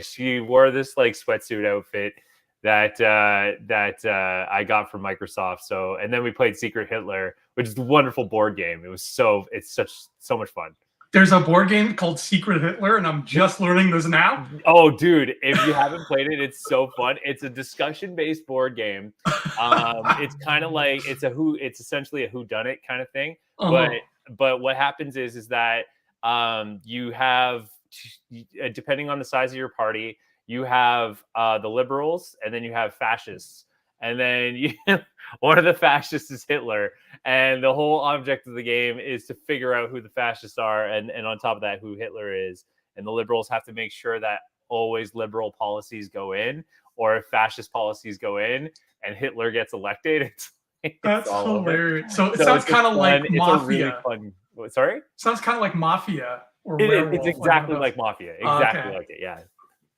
she wore this like sweatsuit outfit that I got from Microsoft. So, and then we played Secret Hitler, which is a wonderful board game. It's so much fun. There's a board game called Secret Hitler, and I'm just learning this now. Oh, dude, if you haven't played it, it's so fun. It's a discussion-based board game. It's kind of like it's essentially a whodunit kind of thing. But what happens is that you have, depending on the size of your party, you have the liberals, and then you have fascists. And then one of the fascists is Hitler. And the whole object of the game is to figure out who the fascists are, and on top of that, who Hitler is. And the liberals have to make sure that always liberal policies go in, or if fascist policies go in, and Hitler gets elected. That's hilarious. So it sounds kind of like Mafia. Really fun. Sorry? Sounds kind of like Mafia or It's exactly like Mafia. Exactly like it, yeah.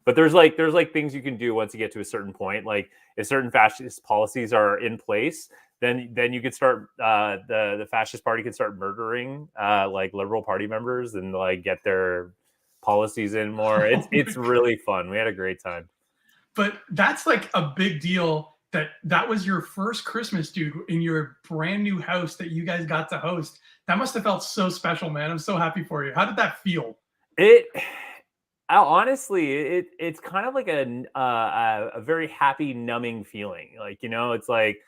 But there's like things you can do once you get to a certain point. Like if certain fascist policies are in place, then you could start the fascist party could start murdering like liberal party members and like get their policies in more. It's really fun. We had a great time. But that's like a big deal that was your first Christmas, dude, in your brand new house that you guys got to host. That must have felt so special, man. I'm so happy for you. How did that feel? Honestly, it's kind of like a very happy, numbing feeling. Like, it's like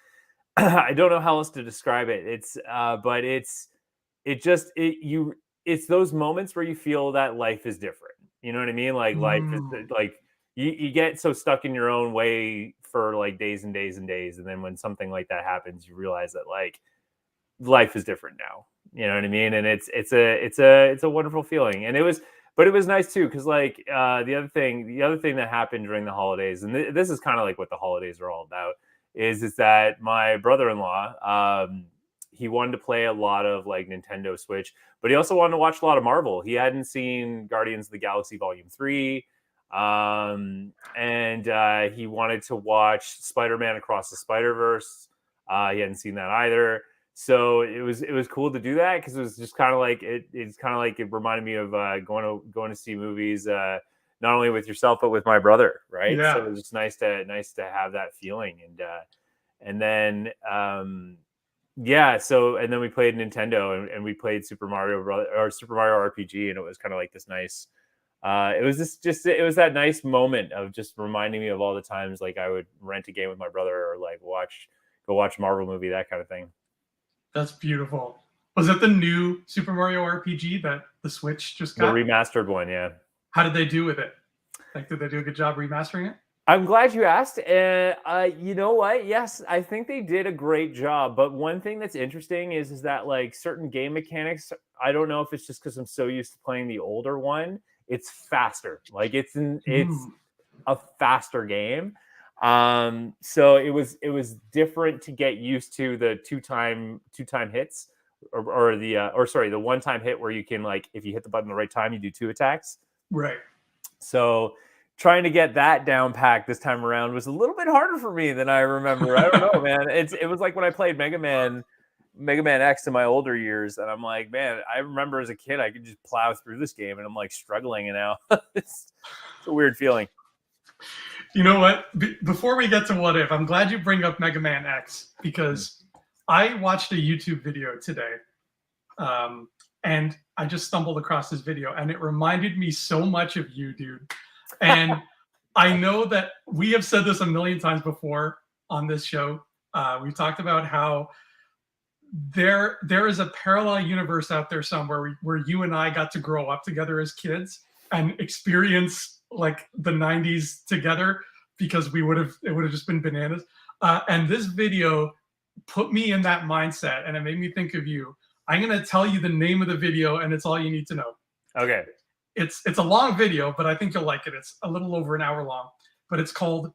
I don't know how else to describe it. But it's those moments where you feel that life is different. You know what I mean? Like life is like you get so stuck in your own way for like days and days and days, and then when something like that happens, you realize that like life is different now. You know what I mean? And it's a wonderful feeling, and it was nice too, because like the other thing that happened during the holidays, and this is kind of like what the holidays are all about, is that my brother-in-law, he wanted to play a lot of like Nintendo Switch, but he also wanted to watch a lot of Marvel. He hadn't seen Guardians of the Galaxy Volume 3, and he wanted to watch Spider-Man Across the Spider-Verse. He hadn't seen that either. So it was cool to do that, because it was just kind of like it reminded me of going to see movies not only with yourself but with my brother, right? Yeah. So it was just nice to have that feeling, and then So and then we played Nintendo, and we played Super Mario RPG, and it was kind of like this nice. It was that nice moment of just reminding me of all the times like I would rent a game with my brother, or like go watch a Marvel movie, that kind of thing. That's beautiful. Was it the new Super Mario RPG that the Switch just got? The remastered one, yeah. How did they do with it? Like, did they do a good job remastering it? I'm glad you asked. You know what? Yes, I think they did a great job. But one thing that's interesting is that like certain game mechanics, I don't know if it's just because I'm so used to playing the older one, it's faster. Like it's a faster game. So it was different to get used to the two time hits, or the one time hit where you can, like, if you hit the button the right time, you do 2 attacks. Right. So trying to get that down packed this time around was a little bit harder for me than I remember. I don't know, man. It was like when I played Mega Man X in my older years, and I'm like, man, I remember as a kid I could just plow through this game, and I'm like struggling, and now it's a weird feeling. You know what? Before we get to What If, I'm glad you bring up Mega Man X, because I watched a YouTube video today, and I just stumbled across this video, and it reminded me so much of you, dude. And I know that we have said this a million times before on this show. We've talked about how there is a parallel universe out there somewhere where you and I got to grow up together as kids and experience like the 90s together, because it would have just been bananas. And this video put me in that mindset, and it made me think of you. I'm going to tell you the name of the video, and it's all you need to know. Okay. It's a long video, but I think you'll like it. It's a little over an hour long, but it's called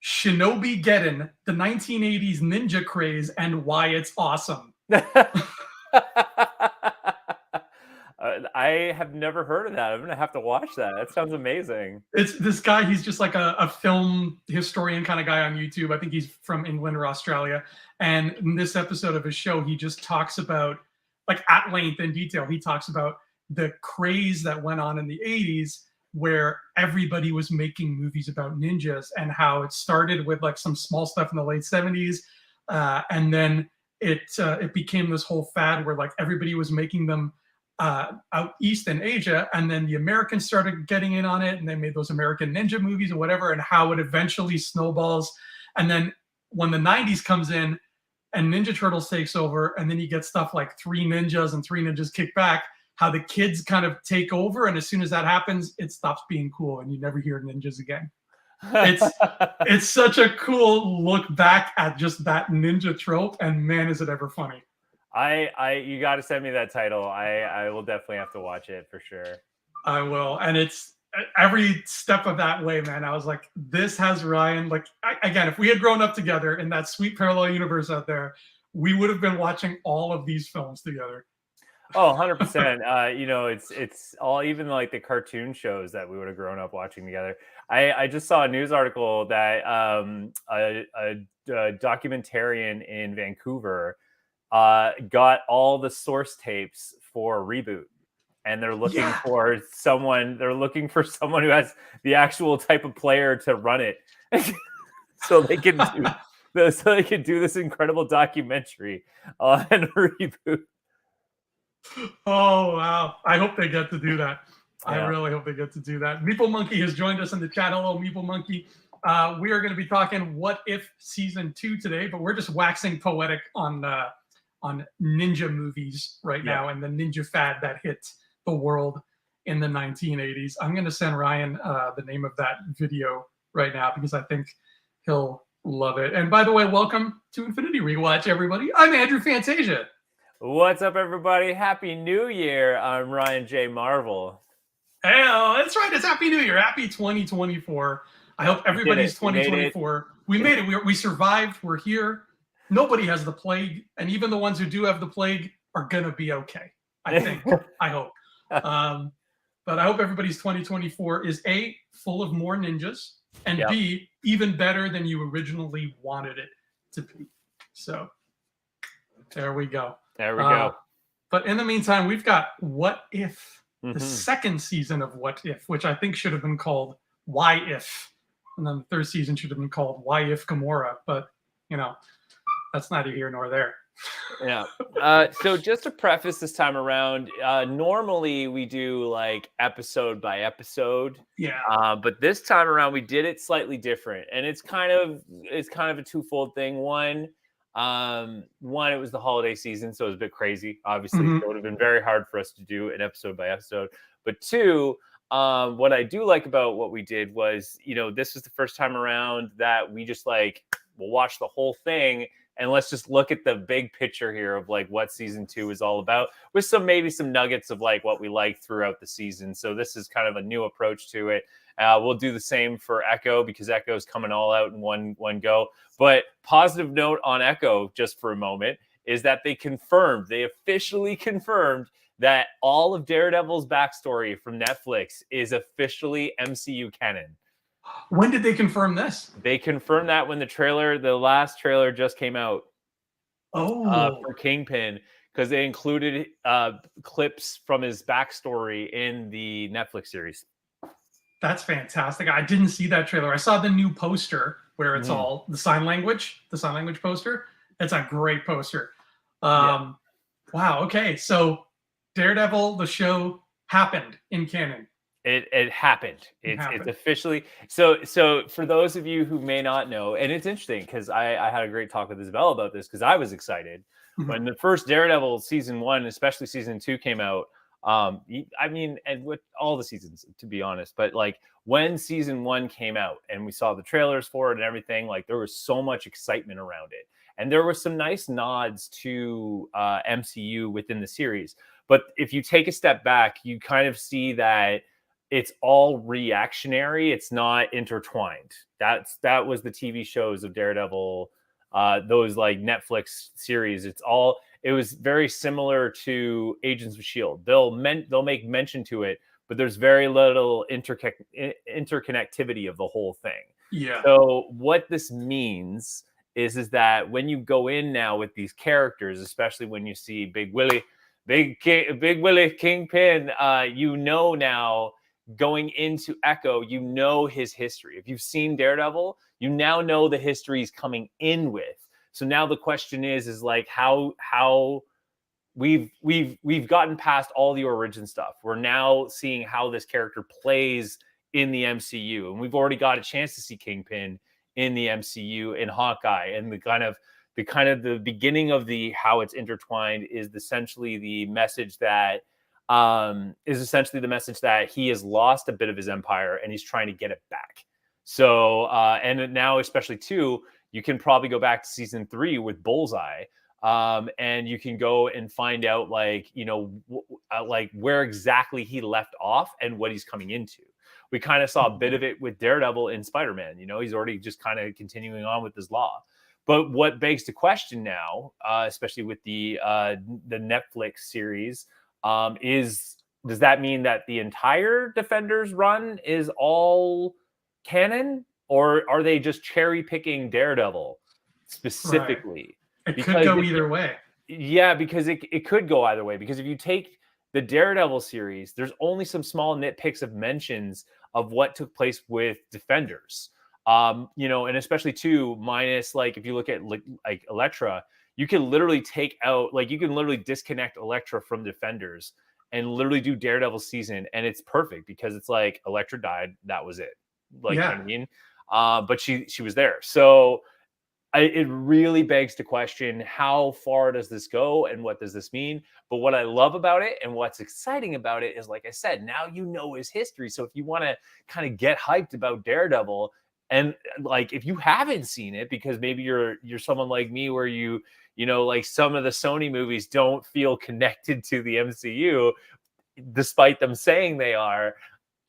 Shinobi Geddon, the 1980s ninja craze and why it's awesome. I have never heard of that. I'm going to have to watch that. That sounds amazing. It's this guy. He's just like a film historian kind of guy on YouTube. I think he's from England or Australia. And in this episode of his show, he just talks about, like, at length in detail, he talks about the craze that went on in the 80s where everybody was making movies about ninjas, and how it started with like some small stuff in the late 70s, and then it became this whole fad where like everybody was making them out east in Asia, and then the Americans started getting in on it, and they made those American ninja movies or whatever, and how it eventually snowballs. And then when the 90s comes in and Ninja Turtles takes over, and then you get stuff like Three Ninjas and Three Ninjas Kick Back, how the kids kind of take over, and as soon as that happens, it stops being cool, and you never hear ninjas again. It's such a cool look back at just that ninja trope, and man, is it ever funny. You got to send me that title. I will definitely have to watch it for sure. I will, and it's every step of that way, man. I was like, this has Ryan. Like, again, if we had grown up together in that sweet parallel universe out there, we would have been watching all of these films together. Oh, 100%. You know, it's all, even like the cartoon shows that we would have grown up watching together. I just saw a news article that a documentarian in Vancouver got all the source tapes for Reboot, and they're looking for someone. They're looking for someone who has the actual type of player to run it, so they can do this incredible documentary on Reboot. Oh, wow. I hope they get to do that. Yeah. I really hope they get to do that. Meeple Monkey has joined us in the chat. Hello, Meeple Monkey. We are going to be talking What If Season 2 today, but we're just waxing poetic on ninja movies right now, and the ninja fad that hit the world in the 1980s. I'm going to send Ryan the name of that video right now, because I think he'll love it. And by the way, welcome to Infinity Rewatch, everybody. I'm Andrew Fantasia. What's up, everybody? Happy New Year. I'm Ryan J. Marvel. Hey, that's right. It's Happy New Year. Happy 2024. I hope everybody's 2024. We made it. We survived. We're here. Nobody has the plague. And even the ones who do have the plague are going to be okay. I think. I hope. But I hope everybody's 2024 is A, full of more ninjas, and B, even better than you originally wanted it to be. So there we go. There we go. But in the meantime, we've got What If, the second season of What If, which I think should have been called Why If. And then the third season should have been called Why If Gamora. But, you know, that's neither here nor there. Yeah. So just to preface this time around, normally we do like episode by episode. Yeah. But this time around we did it slightly different. And it's kind of a twofold thing. One, it was the holiday season, so it was a bit crazy, obviously. So it would have been very hard for us to do an episode by episode. But two, what I do like about what we did was, you know, this was the first time around that we just like, we'll watch the whole thing and let's just look at the big picture here of like what season 2 is all about, with maybe some nuggets of like what we liked throughout the season. So this is kind of a new approach to it. We'll do the same for Echo, because Echo is coming all out in one go. But positive note on Echo, just for a moment, is that they officially confirmed that all of Daredevil's backstory from Netflix is officially MCU canon. When did they confirm this? They confirmed that when the last trailer just came out. For Kingpin, because they included clips from his backstory in the Netflix series. That's fantastic. I didn't see that trailer. I saw the new poster where it's all the sign language poster. It's a great poster. Wow. Okay. So Daredevil, the show, happened in canon. It happened. It's officially. So for those of you who may not know, and it's interesting because I had a great talk with Isabel about this, because I was excited when the first Daredevil season 1, especially season 2, came out. I mean, and with all the seasons, to be honest, but like when season 1 came out and we saw the trailers for it and everything, like there was so much excitement around it. And there were some nice nods to MCU within the series. But if you take a step back, you kind of see that it's all reactionary. It's not intertwined. That was the TV shows of Daredevil, those like Netflix series. It was very similar to Agents of S.H.I.E.L.D. They'll make mention to it, but there's very little interconnectivity of the whole thing. Yeah. So what this means is that when you go in now with these characters, especially when you see Big Willie Kingpin, you know now going into Echo, you know his history. If you've seen Daredevil, you now know the history he's coming in with. So now the question is like how we've gotten past all the origin stuff. We're now seeing how this character plays in the MCU, and we've already got a chance to see Kingpin in the MCU in Hawkeye, and the beginning of the how it's intertwined is essentially the message that he has lost a bit of his empire and he's trying to get it back. So and now especially too, you can probably go back to season 3 with Bullseye, and you can go and find out like like where exactly he left off and what he's coming into. We kind of saw a bit of it with Daredevil in Spider-Man. He's already just kind of continuing on with his law. But what begs the question now, especially with the Netflix series, does that mean that the entire Defenders run is all canon, or are they just cherry picking Daredevil specifically? Right. It could go either way. Yeah, because it could go either way. Because if you take the Daredevil series, there's only some small nitpicks of mentions of what took place with Defenders. And especially too, minus like if you look at like Elektra, you can literally disconnect Elektra from Defenders and literally do Daredevil season, and it's perfect because it's like Elektra died, that was it. Like, you know what I mean? But she was there. So it really begs to question, how far does this go and what does this mean? But what I love about it and what's exciting about it is, like I said, now you know his history. So if you want to kind of get hyped about Daredevil, and like if you haven't seen it, because maybe you're someone like me where like some of the Sony movies don't feel connected to the MCU, despite them saying they are,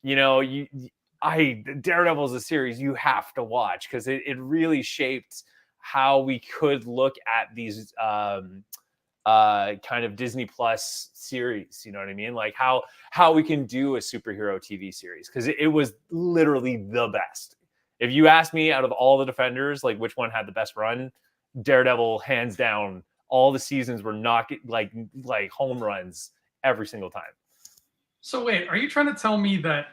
Daredevil is a series you have to watch because it really shaped how we could look at these kind of Disney Plus series, you know what I mean? Like how we can do a superhero TV series, because it was literally the best. If you ask me, out of all the Defenders, like which one had the best run, Daredevil, hands down. All the seasons were like home runs every single time. So wait, are you trying to tell me that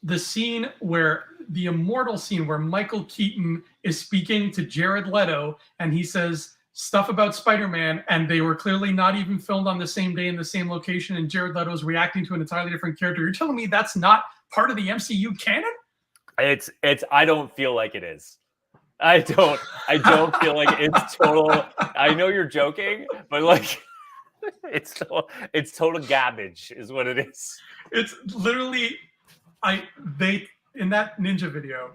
the immortal scene where Michael Keaton is speaking to Jared Leto and he says stuff about Spider-Man, and they were clearly not even filmed on the same day in the same location, and Jared Leto's reacting to an entirely different character, you're telling me that's not part of the MCU canon? I don't feel like it is. I don't feel like it's total. I know you're joking, but like it's total garbage is what it is. It's literally in that Ninja video,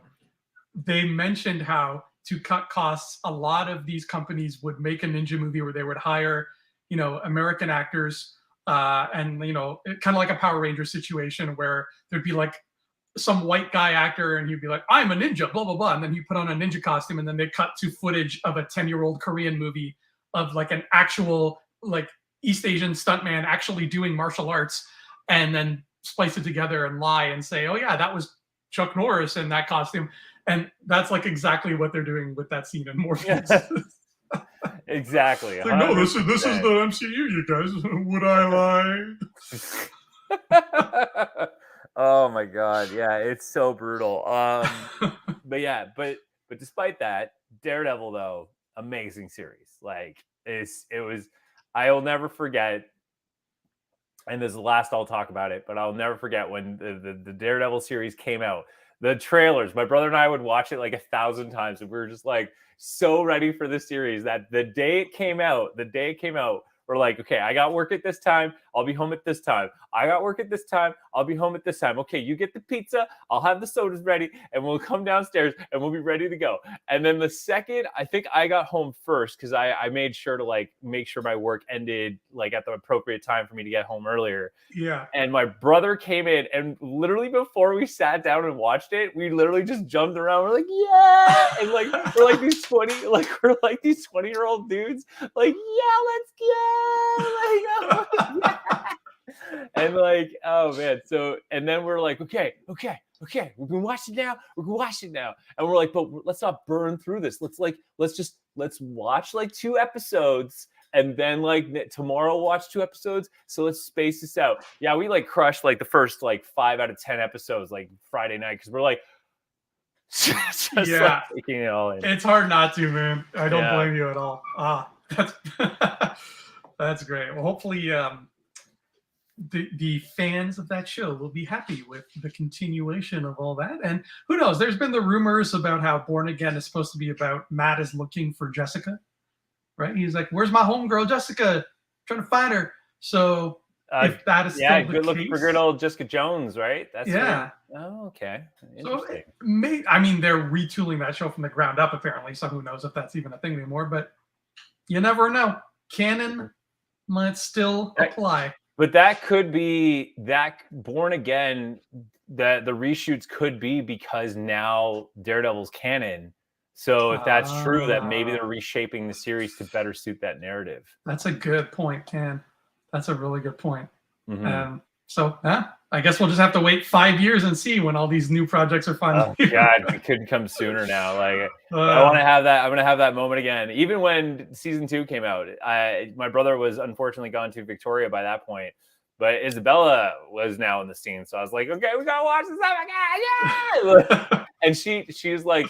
they mentioned how to cut costs, a lot of these companies would make a Ninja movie where they would hire, American actors, and kind of like a Power Ranger situation where there'd be like some white guy actor and he'd be like, I'm a ninja, blah, blah, blah. And then he put on a ninja costume, and then they cut to footage of a 10-year-old Korean movie of like an actual like East Asian stuntman actually doing martial arts, and then splice it together and lie and say, oh yeah, that was Chuck Norris in that costume. And that's like exactly what they're doing with that scene in Morpheus. Exactly. Like, no, this is the MCU, you guys. Would I lie? Oh my God. Yeah, it's so brutal. But despite that, Daredevil though, amazing series. Like I'll never forget, and this is the last I'll talk about it, but I'll never forget when the Daredevil series came out. The trailers, my brother and I would watch it like 1,000 times, and we were just like so ready for this series that the day it came out, we're like, okay, I got work at this time, I'll be home at this time. I got work at this time, I'll be home at this time. Okay, you get the pizza, I'll have the sodas ready, and we'll come downstairs and we'll be ready to go. And then the second, I think I got home first because I made sure to like make sure my work ended like at the appropriate time for me to get home earlier. Yeah. And my brother came in, and literally before we sat down and watched it, we literally just jumped around. We're like, yeah, and like we're like these 20-year-old dudes, like, yeah, let's go. Like, oh, yeah. And like, oh man. So, and then we're like, okay, we can watch it now. And we're like, but let's not burn through this. Let's watch like 2 episodes and then like tomorrow watch 2 episodes. So let's space this out. Yeah, we like crushed like the first like 5 out of 10 episodes like Friday night because we're like just like taking it all in. It's hard not to, man. I don't blame you at all. That's that's great. Well, hopefully the fans of that show will be happy with the continuation of all that. And who knows? There's been the rumors about how Born Again is supposed to be about Matt is looking for Jessica, right? He's like, "Where's my homegirl Jessica? I'm trying to find her." So if that is still the good looking case, for good old Jessica Jones, right? That's Oh, okay. So I mean, they're retooling that show from the ground up, apparently. So who knows if that's even a thing anymore? But you never know. Canon might still apply. But that could be that Born Again. That the reshoots could be because now Daredevil's canon. So if that's true, that maybe they're reshaping the series to better suit that narrative. That's a good point, Ken. That's a really good point. So I guess we'll just have to wait 5 years and see when all these new projects are finally. Oh God, it could come sooner now. Like I want to have that. I'm going to have that moment again. Even when season 2 came out, my brother was unfortunately gone to Victoria by that point, but Isabella was now in the scene. So I was like, okay, we got to watch this. Oh my God, yeah! And she was like,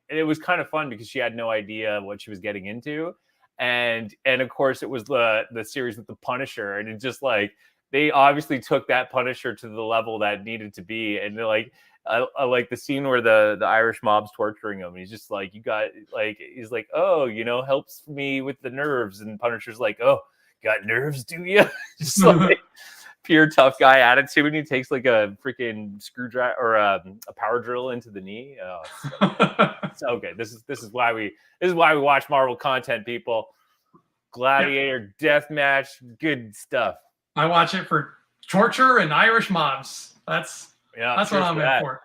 it was kind of fun because she had no idea what she was getting into, and of course it was the series with the Punisher, and it just like. They obviously took that Punisher to the level that needed to be. And they're like, I like the scene where the Irish mob's torturing him. He's just like, he's like, oh, helps me with the nerves. And Punisher's like, oh, got nerves, do you? Just like pure tough guy attitude. And he takes like a freaking screwdriver or a power drill into the knee. Oh, so good. This is why we watch Marvel content, people. Gladiator, deathmatch, good stuff. I watch it for torture and Irish mobs. That's what I'm in for.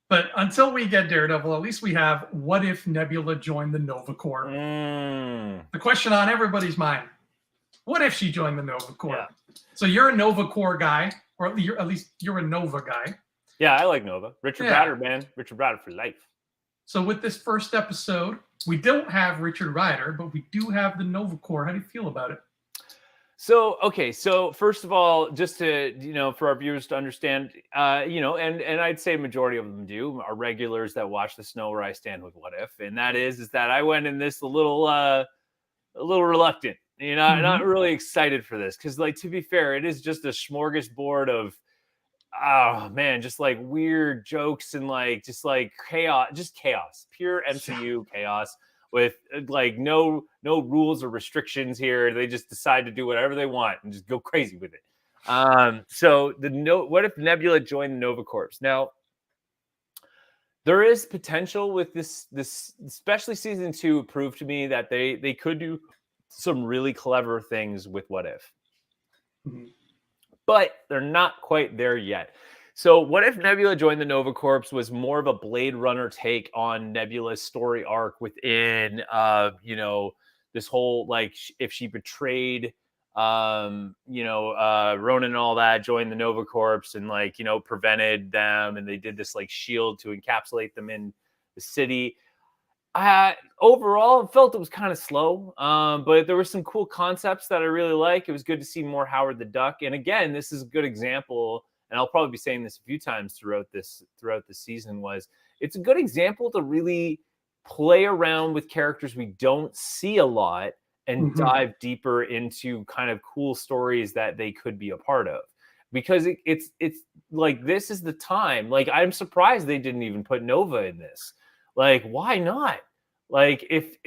But until we get Daredevil, at least we have what if Nebula joined the Nova Corps? The question on everybody's mind. What if she joined the Nova Corps? Yeah. So you're a Nova Corps guy, or at least you're a Nova guy. Yeah, I like Nova. Richard Rider, man. Richard Rider for life. So with this first episode, we don't have Richard Rider, but we do have the Nova Corps. How do you feel about it? So, okay. So first of all, just to, for our viewers to understand, and I'd say majority of them are regulars that watch the Snow Where I Stand with What If. And that is that I went in this a little reluctant, not really excited for this. Cause like, to be fair, it is just a smorgasbord of, oh man, just like weird jokes and like, just like chaos, pure MCU chaos. With like no rules or restrictions here. They just decide to do whatever they want and just go crazy with it. So what if Nebula joined the Nova Corps? Now, there is potential with this, especially season 2 proved to me that they could do some really clever things with What If. But they're not quite there yet. So what if Nebula joined the Nova Corps was more of a Blade Runner take on Nebula's story arc within, this whole, like, if she betrayed, Ronan and all that, joined the Nova Corps and, like, prevented them. And they did this, like, shield to encapsulate them in the city. Overall, I felt it was kind of slow, but there were some cool concepts that I really like. It was good to see more Howard the Duck. And again, this is a good example. And I'll probably be saying this a few times throughout the season, it's a good example to really play around with characters we don't see a lot and dive deeper into kind of cool stories that they could be a part of. Because it's like, this is the time. Like, I'm surprised they didn't even put Nova in this. Like, why not? Like, if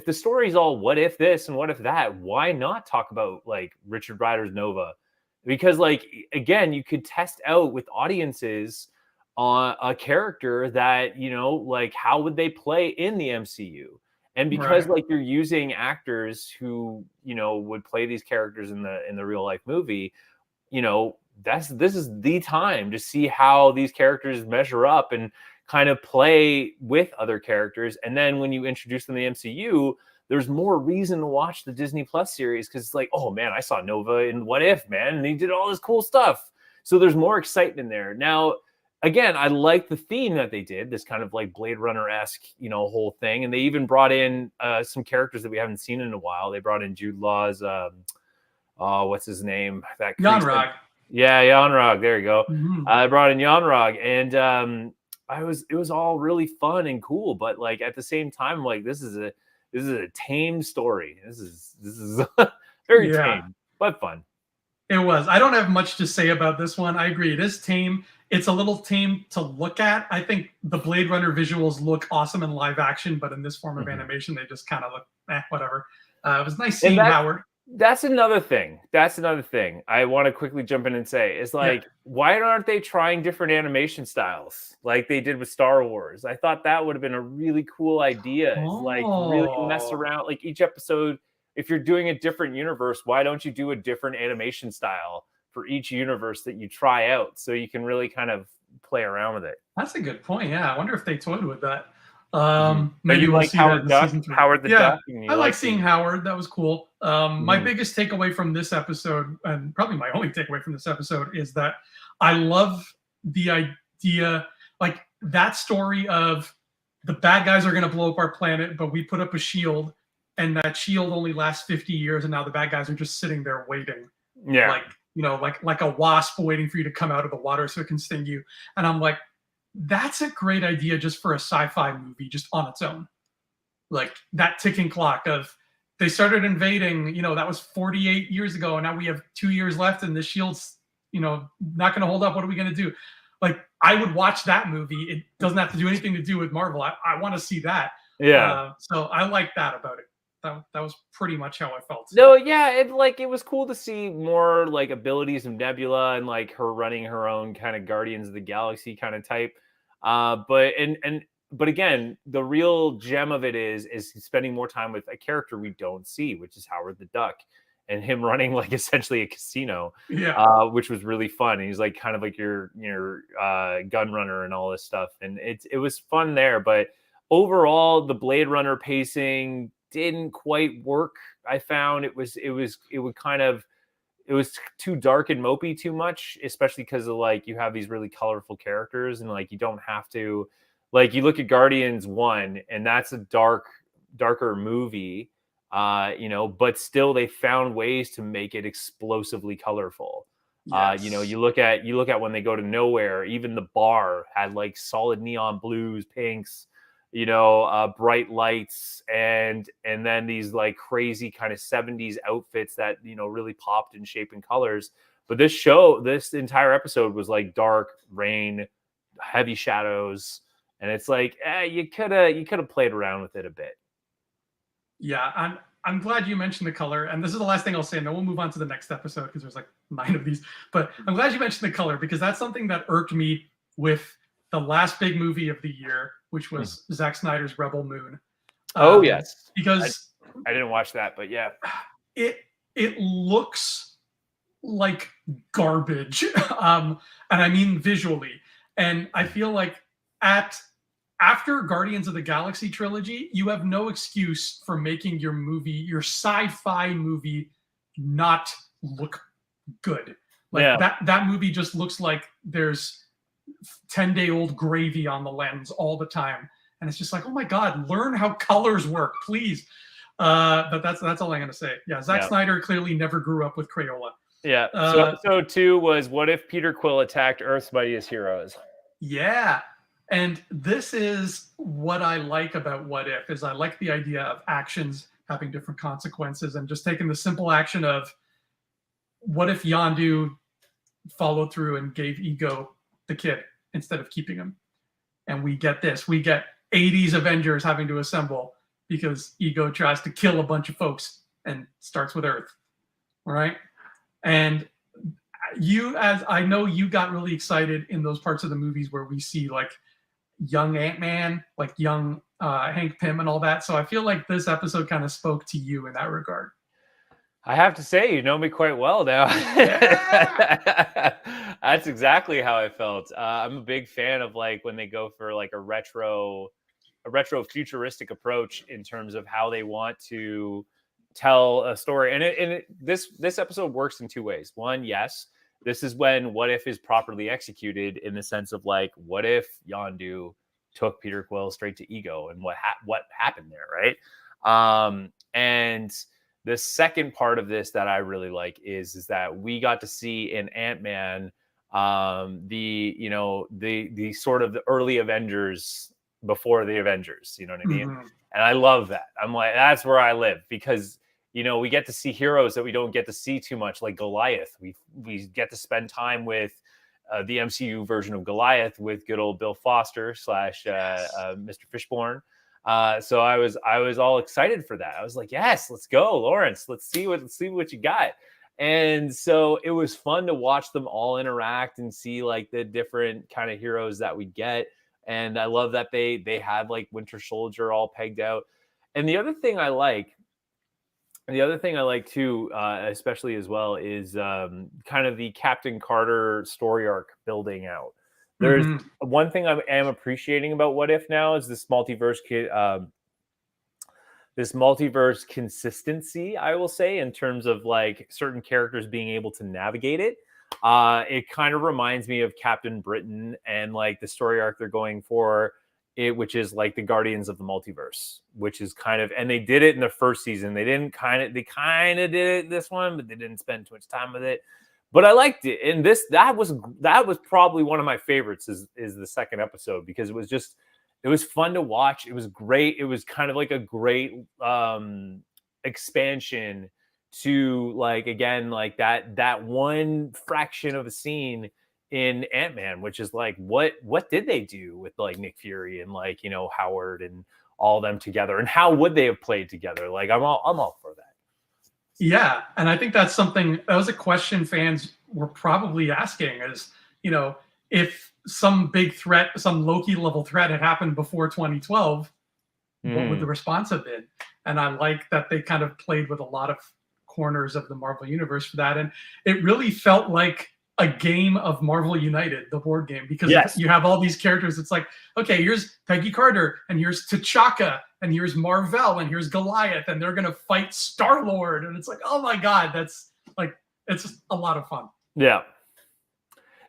the story's all what if this and what if that, why not talk about like Richard Rider's Nova? Because, like, again, you could test out with audiences on a character that, like, how would they play in the MCU? And because, like, you're using actors who, would play these characters in the real life movie, this is the time to see how these characters measure up and kind of play with other characters. And then when you introduce them to the MCU, there's more reason to watch the Disney Plus series because it's like, oh man, I saw Nova in What If, man, and he did all this cool stuff. So there's more excitement there. Now, again, I like the theme that they did, this kind of like Blade Runner-esque, whole thing. And they even brought in some characters that we haven't seen in a while. They brought in Jude Law's, what's his name? That Yanrog. Yeah, Yanrog. There you go. Mhm. I brought in Yanrog, and it was all really fun and cool. But like at the same time, like this is a tame story. This is very Yeah. tame, but fun. It was. I don't have much to say about this one. I agree. It is tame. It's a little tame to look at. I think the Blade Runner visuals look awesome in live action, but in this form of animation, they just kind of look whatever. It was nice seeing Howard. That's another thing. I want to quickly jump in and say is like, why aren't they trying different animation styles like they did with Star Wars? I thought that would have been a really cool idea. It's like really mess around. Like each episode, if you're doing a different universe, why don't you do a different animation style for each universe that you try out so you can really kind of play around with it? That's a good point. Yeah, I wonder if they toyed with that. Maybe we'll see Howard that in season 3. Howard the Duck. I like seeing Howard. That was cool. My biggest takeaway from this episode, and probably my only takeaway from this episode, is that I love the idea, like that story of the bad guys are going to blow up our planet, but we put up a shield, and that shield only lasts 50 years, and now the bad guys are just sitting there waiting. Yeah. Like a wasp waiting for you to come out of the water so it can sting you. And I'm like, that's a great idea just for a sci-fi movie, just on its own. Like that ticking clock of they started invading, that was 48 years ago, and now we have 2 years left, and the shield's, not going to hold up. What are we going to do? Like, I would watch that movie. It doesn't have to do anything to do with Marvel. I want to see that. Yeah. So I like that about it. That was pretty much how I felt. No, yeah, it was cool to see more like abilities of Nebula and like her running her own kind of Guardians of the Galaxy kind of type. But again, the real gem of it is spending more time with a character we don't see, which is Howard the Duck, and him running like essentially a casino, which was really fun. And he's like kind of like your gun runner and all this stuff, and it was fun there. But overall, the Blade Runner pacing didn't quite work. I found it was too dark and mopey too much, especially because of like you have these really colorful characters, and like you don't have to, like you look at Guardians 1 and that's a darker movie, but still they found ways to make it explosively colorful. Yes. You look at when they go to nowhere, even the bar had like solid neon blues, pinks, bright lights, and then these like crazy kind of 70s outfits that, really popped in shape and colors. But this entire episode was like dark, rain, heavy shadows. And it's like, you could have played around with it a bit. Yeah, I'm glad you mentioned the color. And this is the last thing I'll say, and then we'll move on to the next episode because there's like 9 of these. But I'm glad you mentioned the color because that's something that irked me with the last big movie of the year, which was Zack Snyder's Rebel Moon. Oh, yes. Because I didn't watch that, but yeah. It looks like garbage. And I mean visually. And I feel like after Guardians of the Galaxy trilogy, you have no excuse for making your sci-fi movie not look good. Like that movie just looks like there's 10-day-old gravy on the lens all the time. And it's just like, oh my God, learn how colors work, please. But that's all I'm going to say. Yeah, Zack Snyder clearly never grew up with Crayola. Yeah. So episode 2 was what if Peter Quill attacked Earth's mightiest heroes? Yeah. And this is what I like about What If, is I like the idea of actions having different consequences and just taking the simple action of what if Yondu followed through and gave Ego the kid instead of keeping him? And we get this. We get 80s Avengers having to assemble because Ego tries to kill a bunch of folks and starts with Earth. All right. And I know you got really excited in those parts of the movies where we see like young Ant-Man, like young Hank Pym and all that. So I feel like this episode kind of spoke to you in that regard. I have to say, you know me quite well now. Yeah. That's exactly how I felt. I'm a big fan of like when they go for like a retro futuristic approach in terms of how they want to tell a story. And this episode works in 2 ways. One, yes, this is when What If is properly executed, in the sense of like, what if Yondu took Peter Quill straight to Ego, and what happened there, right? And the second part of this that I really like is that we got to see in Ant-Man the sort of the early Avengers before the Avengers, you know what I mean? Mhm. And I love that. I'm like, that's where I live, because we get to see heroes that we don't get to see too much, like Goliath. We get to spend time with the MCU version of Goliath with good old Bill Foster slash Mr. Fishborn. So I was all excited for that. I was like, yes, let's go, Lawrence. Let's see what you got. And so it was fun to watch them all interact and see like the different kind of heroes that we get. And I love that they had like Winter Soldier all pegged out. And the other thing I like too, especially as well, is kind of the Captain Carter story arc building out. There's Mhm. one thing I am appreciating about What If now is this multiverse consistency, I will say, in terms of like certain characters being able to navigate it. It kind of reminds me of Captain Britain and like the story arc they're going for it, which is like the Guardians of the Multiverse, which is kind of, and they did it in the first season. They kind of did it this one, but they didn't spend too much time with it. But I liked it. And that was probably one of my favorites is the second episode, because it was fun to watch. It was great. It was kind of like a great expansion to like, again, like that one fraction of a scene in Ant-Man, which is like, what did they do with like Nick Fury and like, Howard and all them together, and how would they have played together? Like, I'm all for that. Yeah, and I think that's something that was a question fans were probably asking is, if some big threat, some Loki level threat had happened before 2012, what would the response have been? And I like that they kind of played with a lot of corners of the Marvel universe for that. And it really felt like a game of Marvel United, the board game, because Yes. you have all these characters. It's like, okay, here's Peggy Carter, and here's T'Chaka, and here's Marvel, and here's Goliath, and they're going to fight Star-Lord. And it's like, oh my God, that's like, it's just a lot of fun. Yeah.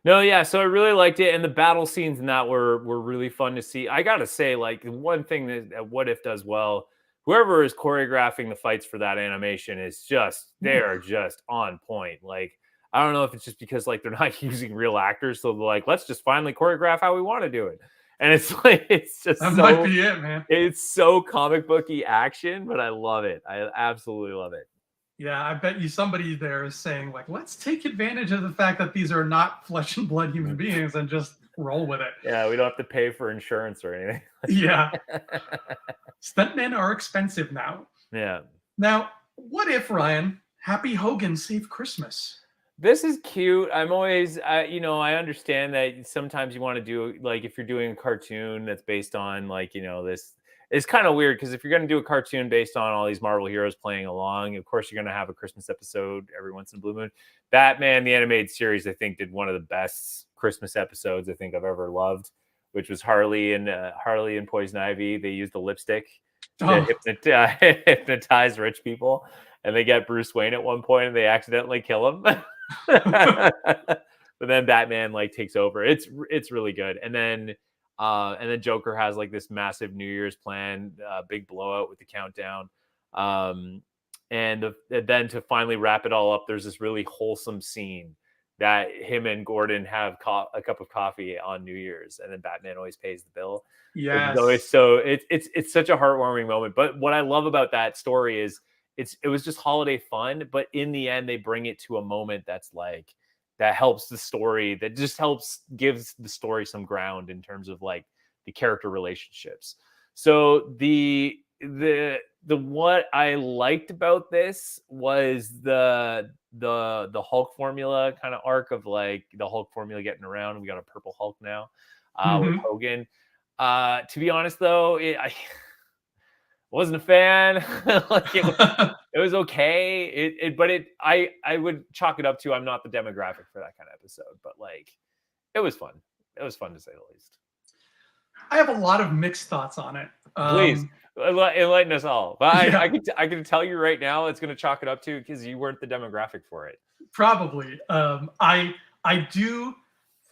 No, yeah. So I really liked it, and the battle scenes in that were really fun to see. I gotta say, like, one thing that What If does well, whoever is choreographing the fights for that animation is just, they are just on point. Like, I don't know if it's just because like they're not using real actors, so they're like, let's just finally choreograph how we want to do it. And it's like, it's just That might be it, man. it's so comic booky action, but I love it. I absolutely love it. Yeah, I bet you somebody there is saying, like, let's take advantage of the fact that these are not flesh and blood human beings and just roll with it. Yeah, we don't have to pay for insurance or anything. Yeah. Stuntmen are expensive now. Yeah. Now, what if, Ryan, Happy Hogan saved Christmas? This is cute. I'm always, I understand that sometimes you want to do, like, if you're doing a cartoon that's based on, like, this, it's kind of weird because if you're going to do a cartoon based on all these Marvel heroes playing along, of course, you're going to have a Christmas episode every once in a blue moon. Batman, the animated series, I think, did one of the best Christmas episodes I think I've ever loved, which was Harley and Poison Ivy. They used the lipstick to hypnotize rich people, and they get Bruce Wayne at one point, and they accidentally kill him. But then Batman like takes over. It's really good. And then Joker has like this massive New Year's plan, big blowout with the countdown. And then to finally wrap it all up, there's this really wholesome scene that him and Gordon have a cup of coffee on New Year's, and then Batman always pays the bill. Yes. So it's such a heartwarming moment. But what I love about that story is it was just holiday fun, but in the end they bring it to a moment that's like, that helps the story, that just gives the story some ground in terms of like the character relationships. So the what I liked about this was the Hulk formula kind of arc of like the Hulk formula getting around. We got a purple Hulk now with Hogan. To be honest though, I wasn't a fan. Like it was okay. I would chalk it up to, I'm not the demographic for that kind of episode, but like it was fun. It was fun to say the least. I have a lot of mixed thoughts on it. Please enlighten us all. But Yeah. I can tell you right now, it's going to chalk it up to because you weren't the demographic for it. Probably. I I do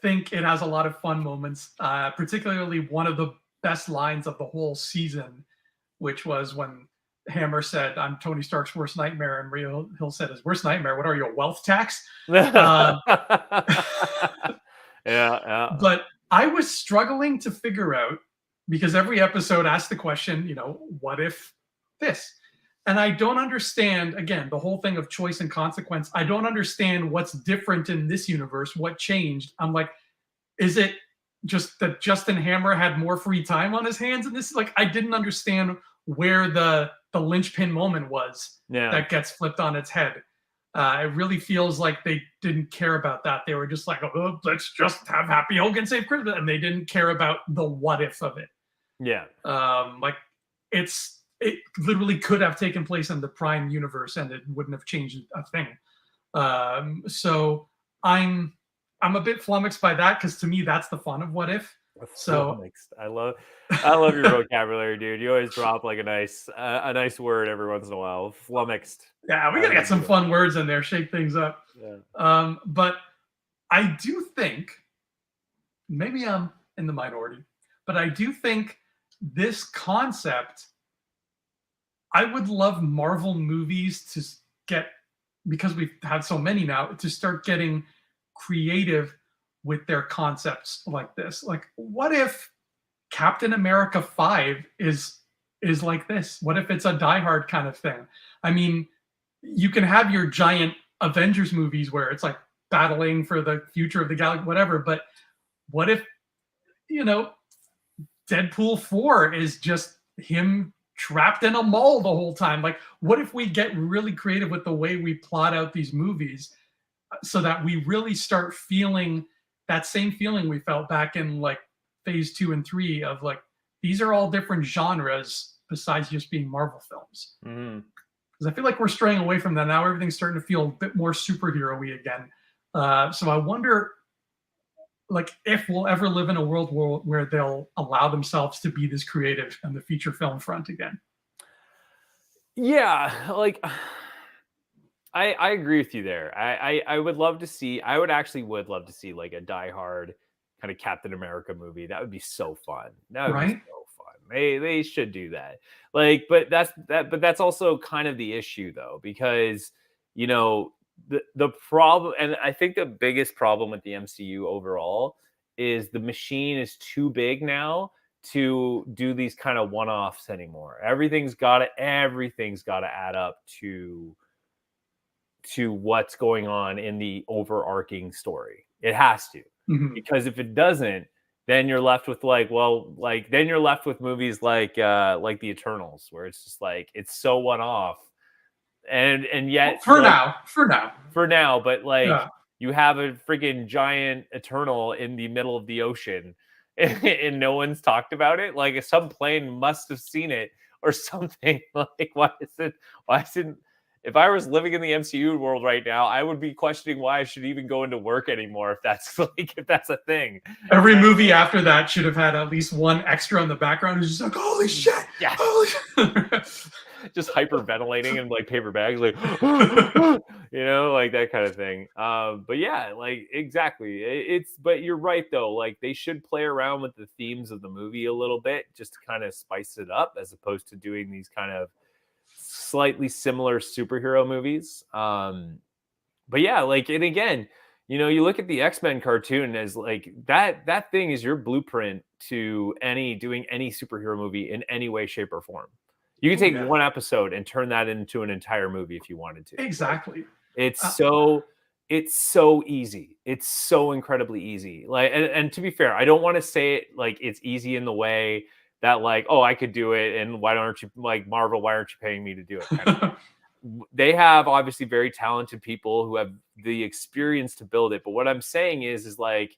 think it has a lot of fun moments, particularly one of the best lines of the whole season, which was when Hammer said, "I'm Tony Stark's worst nightmare," and Hill said, "His worst nightmare? What are you, a wealth tax?" Uh, Yeah. but I was struggling to figure out, because every episode asked the question, what if this? And I don't understand, again, the whole thing of choice and consequence. I don't understand what's different in this universe, what changed. I'm like, is it just that Justin Hammer had more free time on his hands? And this is like, I didn't understand where the linchpin moment was Yeah. that gets flipped on its head. It really feels like they didn't care about that. They were just like, oh, let's just have Happy Hogan save Christmas. And they didn't care about the what if of it. Yeah. Like it literally could have taken place in the Prime universe and it wouldn't have changed a thing. So I'm a bit flummoxed by that, because to me that's the fun of what if. So Flummoxed. I love your vocabulary, dude. You always drop like a nice word every once in a while. Flummoxed. yeah, we gotta get some fun words in there, shake things up. Yeah. But I do think, maybe I'm in the minority, but I do think this concept, I would love Marvel movies to get, because we've had so many now, to start getting creative with their concepts like this. Like, what if Captain America 5 is like this? What if it's a Die Hard kind of thing? I mean, you can have your giant Avengers movies where it's like battling for the future of the galaxy, whatever, but what if, Deadpool 4 is just him trapped in a mall the whole time? Like, what if we get really creative with the way we plot out these movies, so that we really start feeling that same feeling we felt back in like phase 2 and 3 of like, these are all different genres besides just being Marvel films. Because I feel like we're straying away from that now. Everything's starting to feel a bit more superhero-y again. So I wonder, like, if we'll ever live in a world where they'll allow themselves to be this creative on the feature film front again. Yeah, like I agree with you there. I would love to see. I would love to see like a Die Hard kind of Captain America movie. That would be so fun. That would be so fun. They should do that. Like, but that's also kind of the issue though, because the problem, and I think the biggest problem with the MCU overall is the machine is too big now to do these kind of one-offs anymore. Everything's got to add up to what's going on in the overarching story. It has to. Because if it doesn't, then you're left with then you're left with movies like the Eternals, where it's just like it's so one-off. And yet for now, but you have a freaking giant Eternal in the middle of the ocean and no one's talked about it. Like, some plane must have seen it or something. Like, why isn't if I was living in the MCU world right now, I would be questioning why I should even go into work anymore if that's a thing. Every movie after that should have had at least one extra in the background who's just like, holy shit. Yeah. Holy shit. Just hyperventilating in like paper bags, like like that kind of thing. But yeah, like exactly. But you're right though. Like, they should play around with the themes of the movie a little bit, just to kind of spice it up, as opposed to doing these kind of slightly similar superhero movies. But yeah, like, and again, you look at the X-Men cartoon as like that thing is your blueprint to doing any superhero movie in any way, shape, or form. You can take one episode and turn that into an entire movie if you wanted to. Exactly. It's so easy. It's so incredibly easy. Like, and to be fair, I don't want to say it like it's easy in the way that like, oh, I could do it, and why aren't you, like, Marvel, why aren't you paying me to do it? Kind of they have obviously very talented people who have the experience to build it. But what I'm saying is like,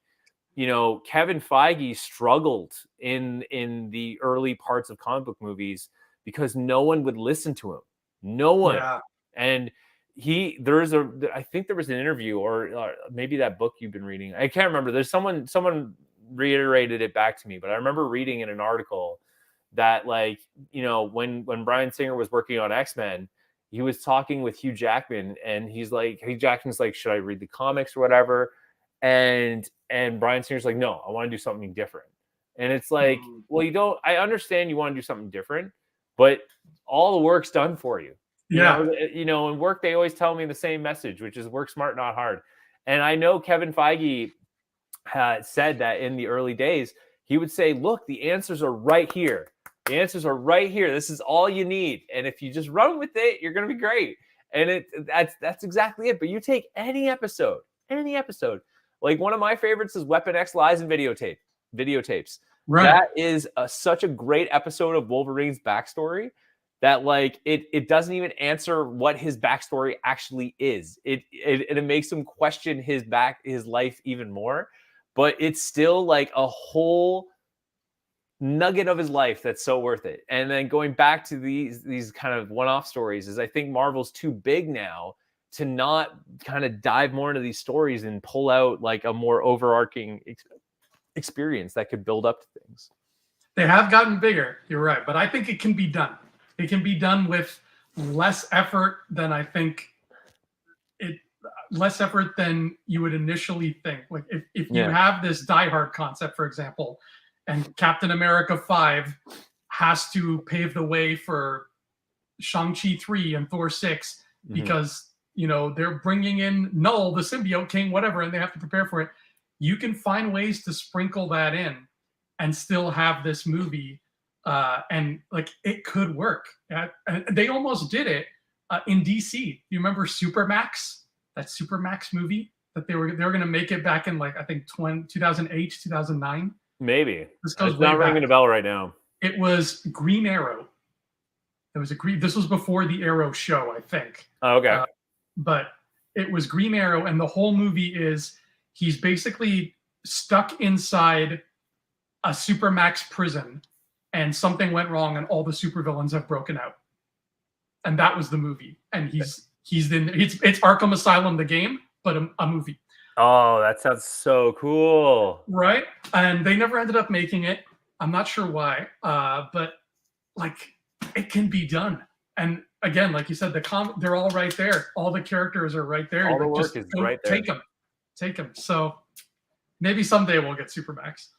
Kevin Feige struggled in the early parts of comic book movies because no one would listen to him. No one. Yeah. And I think there was an interview, or maybe that book you've been reading. I can't remember. There's someone reiterated it back to me, but I remember reading in an article that, like, when Bryan Singer was working on X-Men, he was talking with Hugh Jackman, and Hugh Jackman's like, should I read the comics or whatever? And Bryan Singer's like, no, I want to do something different. And it's like, well, I understand you want to do something different, but all the work's done for you. In work, they always tell me the same message, which is work smart, not hard. And I know Kevin Feige had said that in the early days, he would say, look, the answers are right here. The answers are right here. This is all you need. And if you just run with it, you're going to be great. And that's exactly it. But you take any episode, like one of my favorites is Weapon X Lies and Videotapes. Right. That is such a great episode of Wolverine's backstory that like it doesn't even answer what his backstory actually is. It makes him question his life even more, but it's still like a whole nugget of his life that's so worth it. And then going back to these kind of one-off stories is I think Marvel's too big now to not kind of dive more into these stories and pull out like a more overarching experience that could build up to things. They have gotten bigger, you're right, but I think it can be done. It can be done with less effort than I think less effort than you would initially think. Like if you have this Die Hard concept, for example, and Captain America 5 has to pave the way for Shang-Chi 3 and Thor 6 because, they're bringing in Null, the symbiote king, whatever, and they have to prepare for it. You can find ways to sprinkle that in and still have this movie. And like it could work. And they almost did it in DC. You remember Supermax? That Supermax movie that they were going to make it back in like I think 2008, 2009. Maybe. This goes not ringing a bell right now. It was Green Arrow. This was before the Arrow show, I think. Oh, okay. But it was Green Arrow, and the whole movie is he's basically stuck inside a Supermax prison, and something went wrong, and all the supervillains have broken out. And that was the movie. And it's Arkham Asylum, the game, but a movie. Oh, that sounds so cool. Right? And they never ended up making it. I'm not sure why. But like it can be done. And again, like you said, they're all right there. All the characters are right there. All the work is right there. Take them. So maybe someday we'll get Supermax.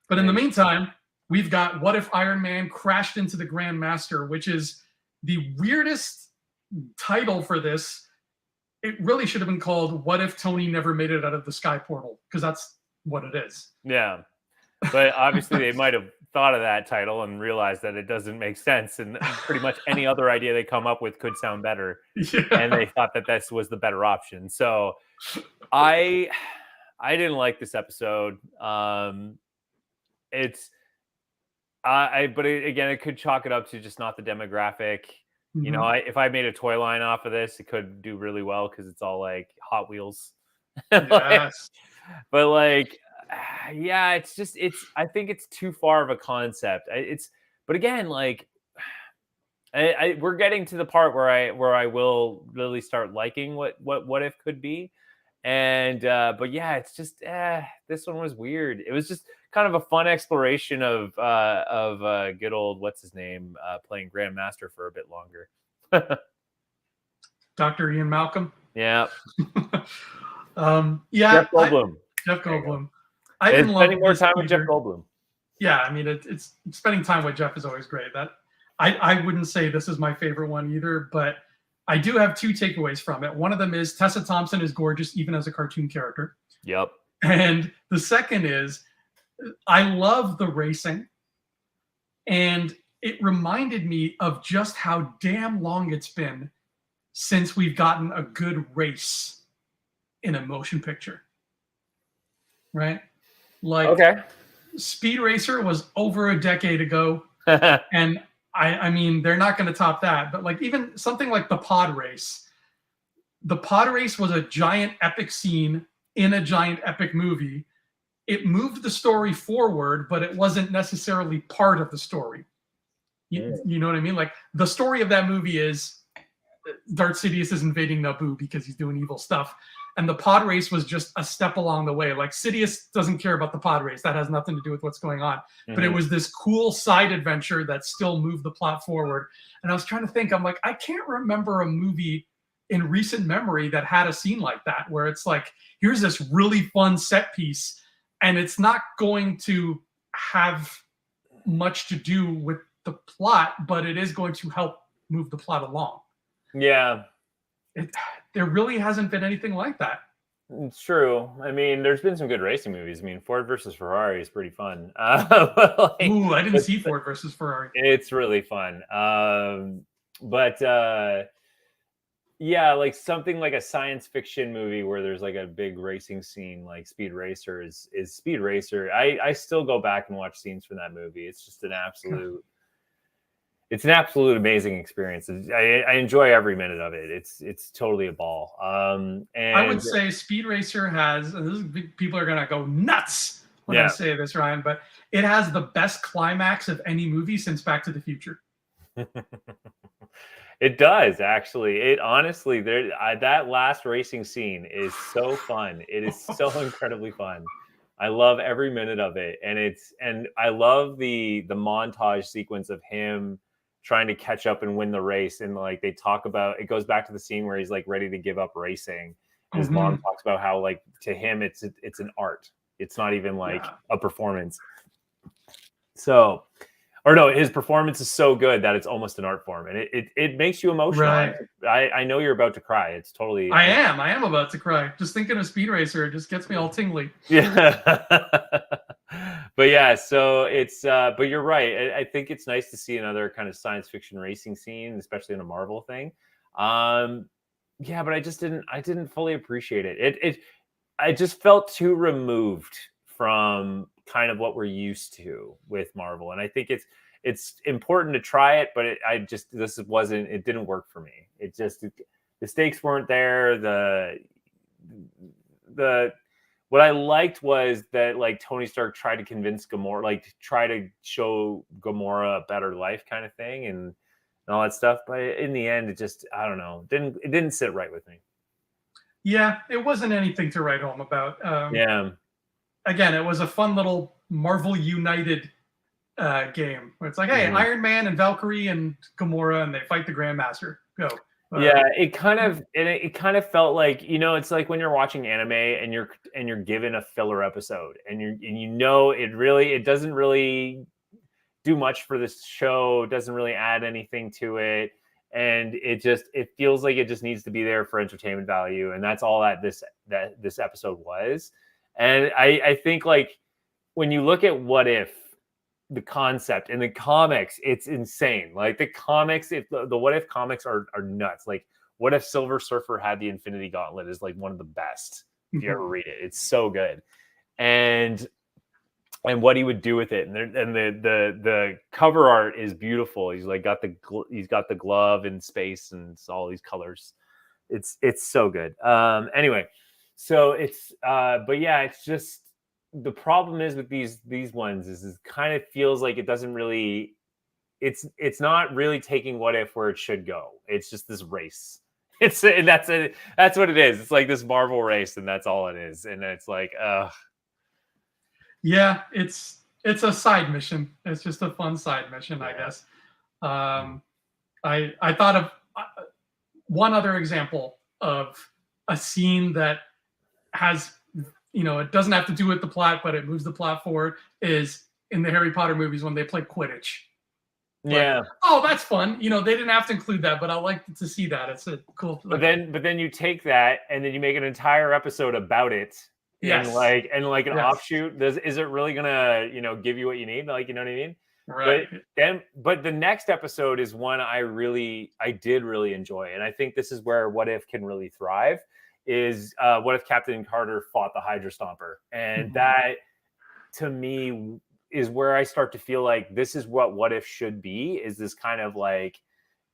But in the meantime, we've got What If Iron Man Crashed into the Grand Master, which is the weirdest title for this. It really should have been called What If Tony Never Made It Out of the Sky Portal, because that's what it is. Yeah. But obviously they might have thought of that title and realized that it doesn't make sense. And pretty much any other idea they come up with could sound better. Yeah. And they thought that this was the better option. So I didn't like this episode. But it could chalk it up to just not the demographic. Mm-hmm. If I made a toy line off of this, it could do really well because it's all like Hot Wheels. Yes. But like, yeah, I think it's too far of a concept. But again, like, we're getting to the part where I will really start liking what if could be. And but yeah, it's just this one was weird. It was just kind of a fun exploration of good old what's his name playing Grandmaster for a bit longer. Dr. Ian Malcolm. Yeah. Jeff Goldblum. Jeff Goldblum. I didn't spending more time with Jeff Goldblum. Yeah, I mean it's spending time with Jeff is always great. That I wouldn't say this is my favorite one either, but I do have two takeaways from it. One of them is Tessa Thompson is gorgeous even as a cartoon character. Yep. And the second is I love the racing, and it reminded me of just how damn long it's been since we've gotten a good race in a motion picture. Right? Like, okay. Speed Racer was over a decade ago, and I mean, they're not going to top that. But like even something like the pod race was a giant epic scene in a giant epic movie. It moved the story forward, but it wasn't necessarily part of the story. You know what I mean? Like the story of that movie is Darth Sidious is invading Naboo because he's doing evil stuff. And the pod race was just a step along the way. Like Sidious doesn't care about the pod race. That has nothing to do with what's going on. Mm-hmm. But it was this cool side adventure that still moved the plot forward. And I was trying to think, I'm like, I can't remember a movie in recent memory that had a scene like that, where it's like, here's this really fun set piece, and it's not going to have much to do with the plot, but it is going to help move the plot along. Yeah, There really hasn't been anything like that. it's true. I mean, there's been some good racing movies. I mean, Ford versus Ferrari is pretty fun. Ooh, I didn't see Ford versus Ferrari. It's really fun. But yeah, like something like a science fiction movie where there's like a big racing scene, like Speed Racer is Speed Racer. I still go back and watch scenes from that movie. It's just it's an absolute amazing experience. I enjoy every minute of it. It's totally a ball. And I would say Speed Racer has, and this is, people are gonna go nuts when I say this, Ryan, but it has the best climax of any movie since Back to the Future. It does actually. It honestly, that last racing scene is so fun. It is so incredibly fun. I love every minute of it, and I love the montage sequence of him trying to catch up and win the race. And like they talk about, it goes back to the scene where he's like ready to give up racing, and his mom talks about how like to him it's an art. It's not even like a performance. So. Or no, his performance is so good that it's almost an art form, and it makes you emotional. Right. I know you're about to cry. It's totally. I am about to cry. Just thinking of Speed Racer, it just gets me all tingly. Yeah. But yeah, so it's. But you're right. I think it's nice to see another kind of science fiction racing scene, especially in a Marvel thing. Yeah, but I didn't fully appreciate it. I just felt too removed from kind of what we're used to with Marvel, and I think it's important to try it, but it didn't work for me. The stakes weren't there. The what I liked was that like Tony Stark tried to convince Gamora, like try to show Gamora a better life kind of thing, and all that stuff. But in the end, it just, I don't know, it didn't sit right with me. Yeah, it wasn't anything to write home about. Yeah. Again, it was a fun little Marvel United game where it's like, hey, Iron Man and Valkyrie and Gamora, and they fight the Grandmaster. Go. Yeah, it kind of felt like, it's like when you're watching anime and you're given a filler episode and it doesn't really do much for this show, doesn't really add anything to it, and it feels like it just needs to be there for entertainment value, and that's all that this episode was. And I think like when you look at What If, the concept in the comics, it's insane. Like the comics, the What If comics are nuts. Like What If Silver Surfer had the Infinity Gauntlet is like one of the best. If you ever read it, it's so good. And what he would do with it, and the cover art is beautiful. He's like he's got the glove in space and it's all these colors. It's so good. Anyway, so but yeah, it's just, the problem is with these ones is it kind of feels like it doesn't really, it's not really taking What If where it should go. It's just this race. That's what it is. It's like this Marvel race, and that's all it is. And it's like, yeah, it's a side mission. It's just a fun side mission, I guess. I thought of one other example of a scene that has, it doesn't have to do with the plot, but it moves the plot forward, is in the Harry Potter movies when they play Quidditch. Yeah. Like, oh, that's fun. They didn't have to include that, but I like to see that. It's a cool. But then you take that and then you make an entire episode about it. Yes. And like an offshoot. Is it really gonna, give you what you need? Like, you know what I mean? Right. But the next episode is one I did really enjoy. And I think this is where What If can really thrive. Is what if Captain Carter fought the Hydra Stomper? And that, to me, is where I start to feel like this is what If should be, is this kind of like,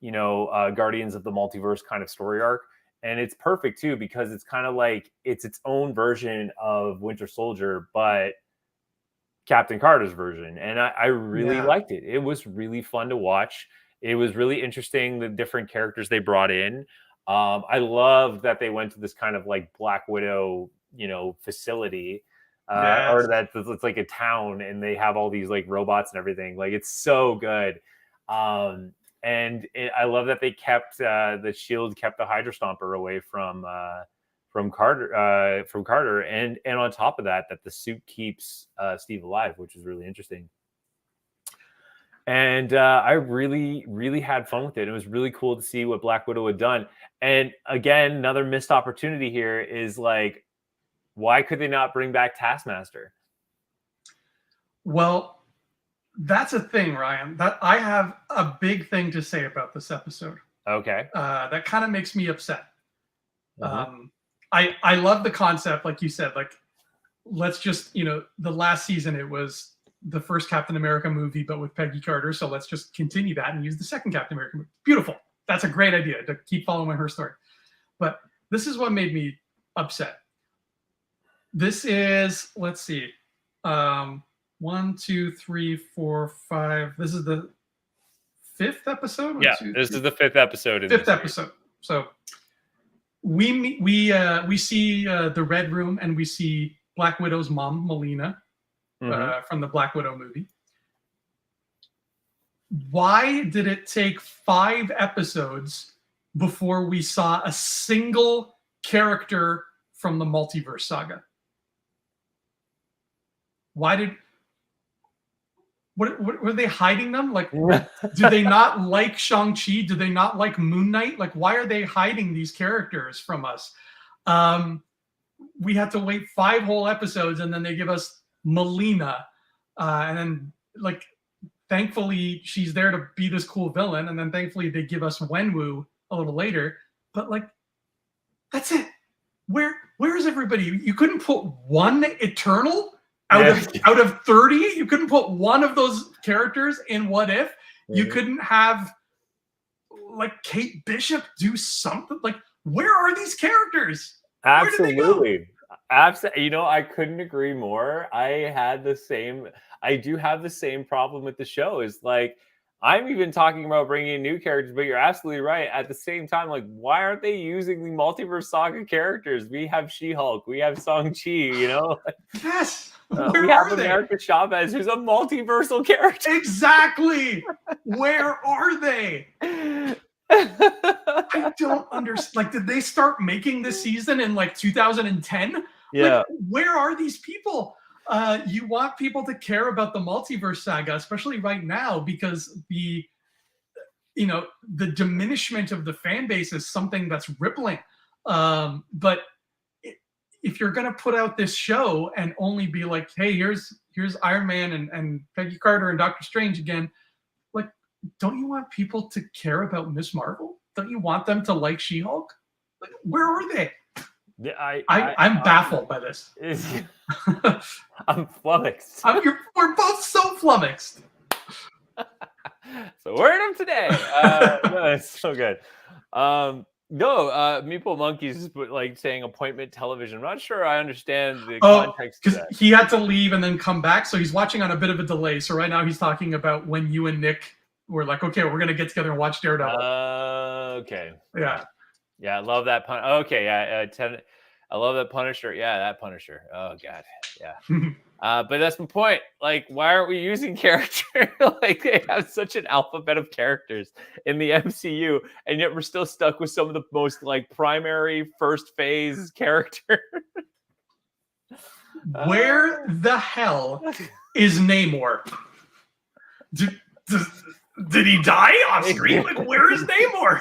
Guardians of the Multiverse kind of story arc. And it's perfect too, because it's kind of like it's its own version of Winter Soldier, but Captain Carter's version. And I really liked it. It was really fun to watch. It was really interesting, the different characters they brought in. I love that they went to this kind of like Black Widow, facility, or that it's like a town, and they have all these like robots and everything. Like, it's so good. I love that they kept the Shield kept the Hydra Stomper away from Carter, and on top of that, that the suit keeps Steve alive, which is really interesting. And I really, really had fun with it. It was really cool to see what Black Widow had done. And again, another missed opportunity here is like, why could they not bring back Taskmaster? Well, that's a thing, Ryan. That I have a big thing to say about this episode. Okay. That kind of makes me upset. I love the concept, like you said. Like, let's just, the last season it was the first Captain America movie, but with Peggy Carter. So let's just continue that and use the second Captain America movie. Beautiful. That's a great idea to keep following her story. But this is what made me upset. This is, let's see, 1, 2, 3, 4, 5. This is the 5th episode. This is the 5th episode. Fifth episode. So we see the Red Room, and we see Black Widow's mom, Melina, from the Black Widow movie. Why did it take 5 episodes before we saw a single character from the multiverse saga? What were they hiding them? Like, do they not like Shang-Chi? Do they not like Moon Knight? Like, why are they hiding these characters from us? We had to wait 5 whole episodes, and then they give us Melina. And then, like, thankfully, she's there to be this cool villain. And then thankfully, they give us Wenwu a little later. But, like, that's it. Where is everybody? You couldn't put one Eternal out of 30. You couldn't put one of those characters in What If. You couldn't have, like, Kate Bishop do something. Like, where are these characters? Absolutely. Absolutely. I couldn't agree more. I do have the same problem with the show. Is like, I'm even talking about bringing in new characters, but you're absolutely right. At the same time, like, why aren't they using the multiverse saga characters? We have She-Hulk, we have Shang-Chi, Yes. We have America Chavez, who's a multiversal character. Exactly. Where are they? I don't understand. Like, did they start making this season in like 2010? Yeah. Like, where are these people? You want people to care about the multiverse saga, especially right now, because the diminishment of the fan base is something that's rippling. But if you're going to put out this show and only be like, hey, here's Iron Man and Peggy Carter and Doctor Strange again, like, don't you want people to care about Miss Marvel? Don't you want them to like She-Hulk? Like, where are they? I'm baffled by this. I'm flummoxed. We're both so flummoxed. So word of today. No, it's so good. Meeple Monkeys is like saying appointment television. I'm not sure I understand the context. Because he had to leave and then come back, so he's watching on a bit of a delay. So right now he's talking about when you and Nick were like, okay, we're gonna get together and watch Daredevil. Okay. Yeah. Yeah, I love that pun. Okay, yeah, I love that Punisher. Yeah, that Punisher. Oh God, yeah. But that's my point. Like, why aren't we using characters? Like, they have such an alphabet of characters in the MCU, and yet we're still stuck with some of the most like primary first phase characters. Where the hell is Namor? Did he die off screen? Like, where is Namor?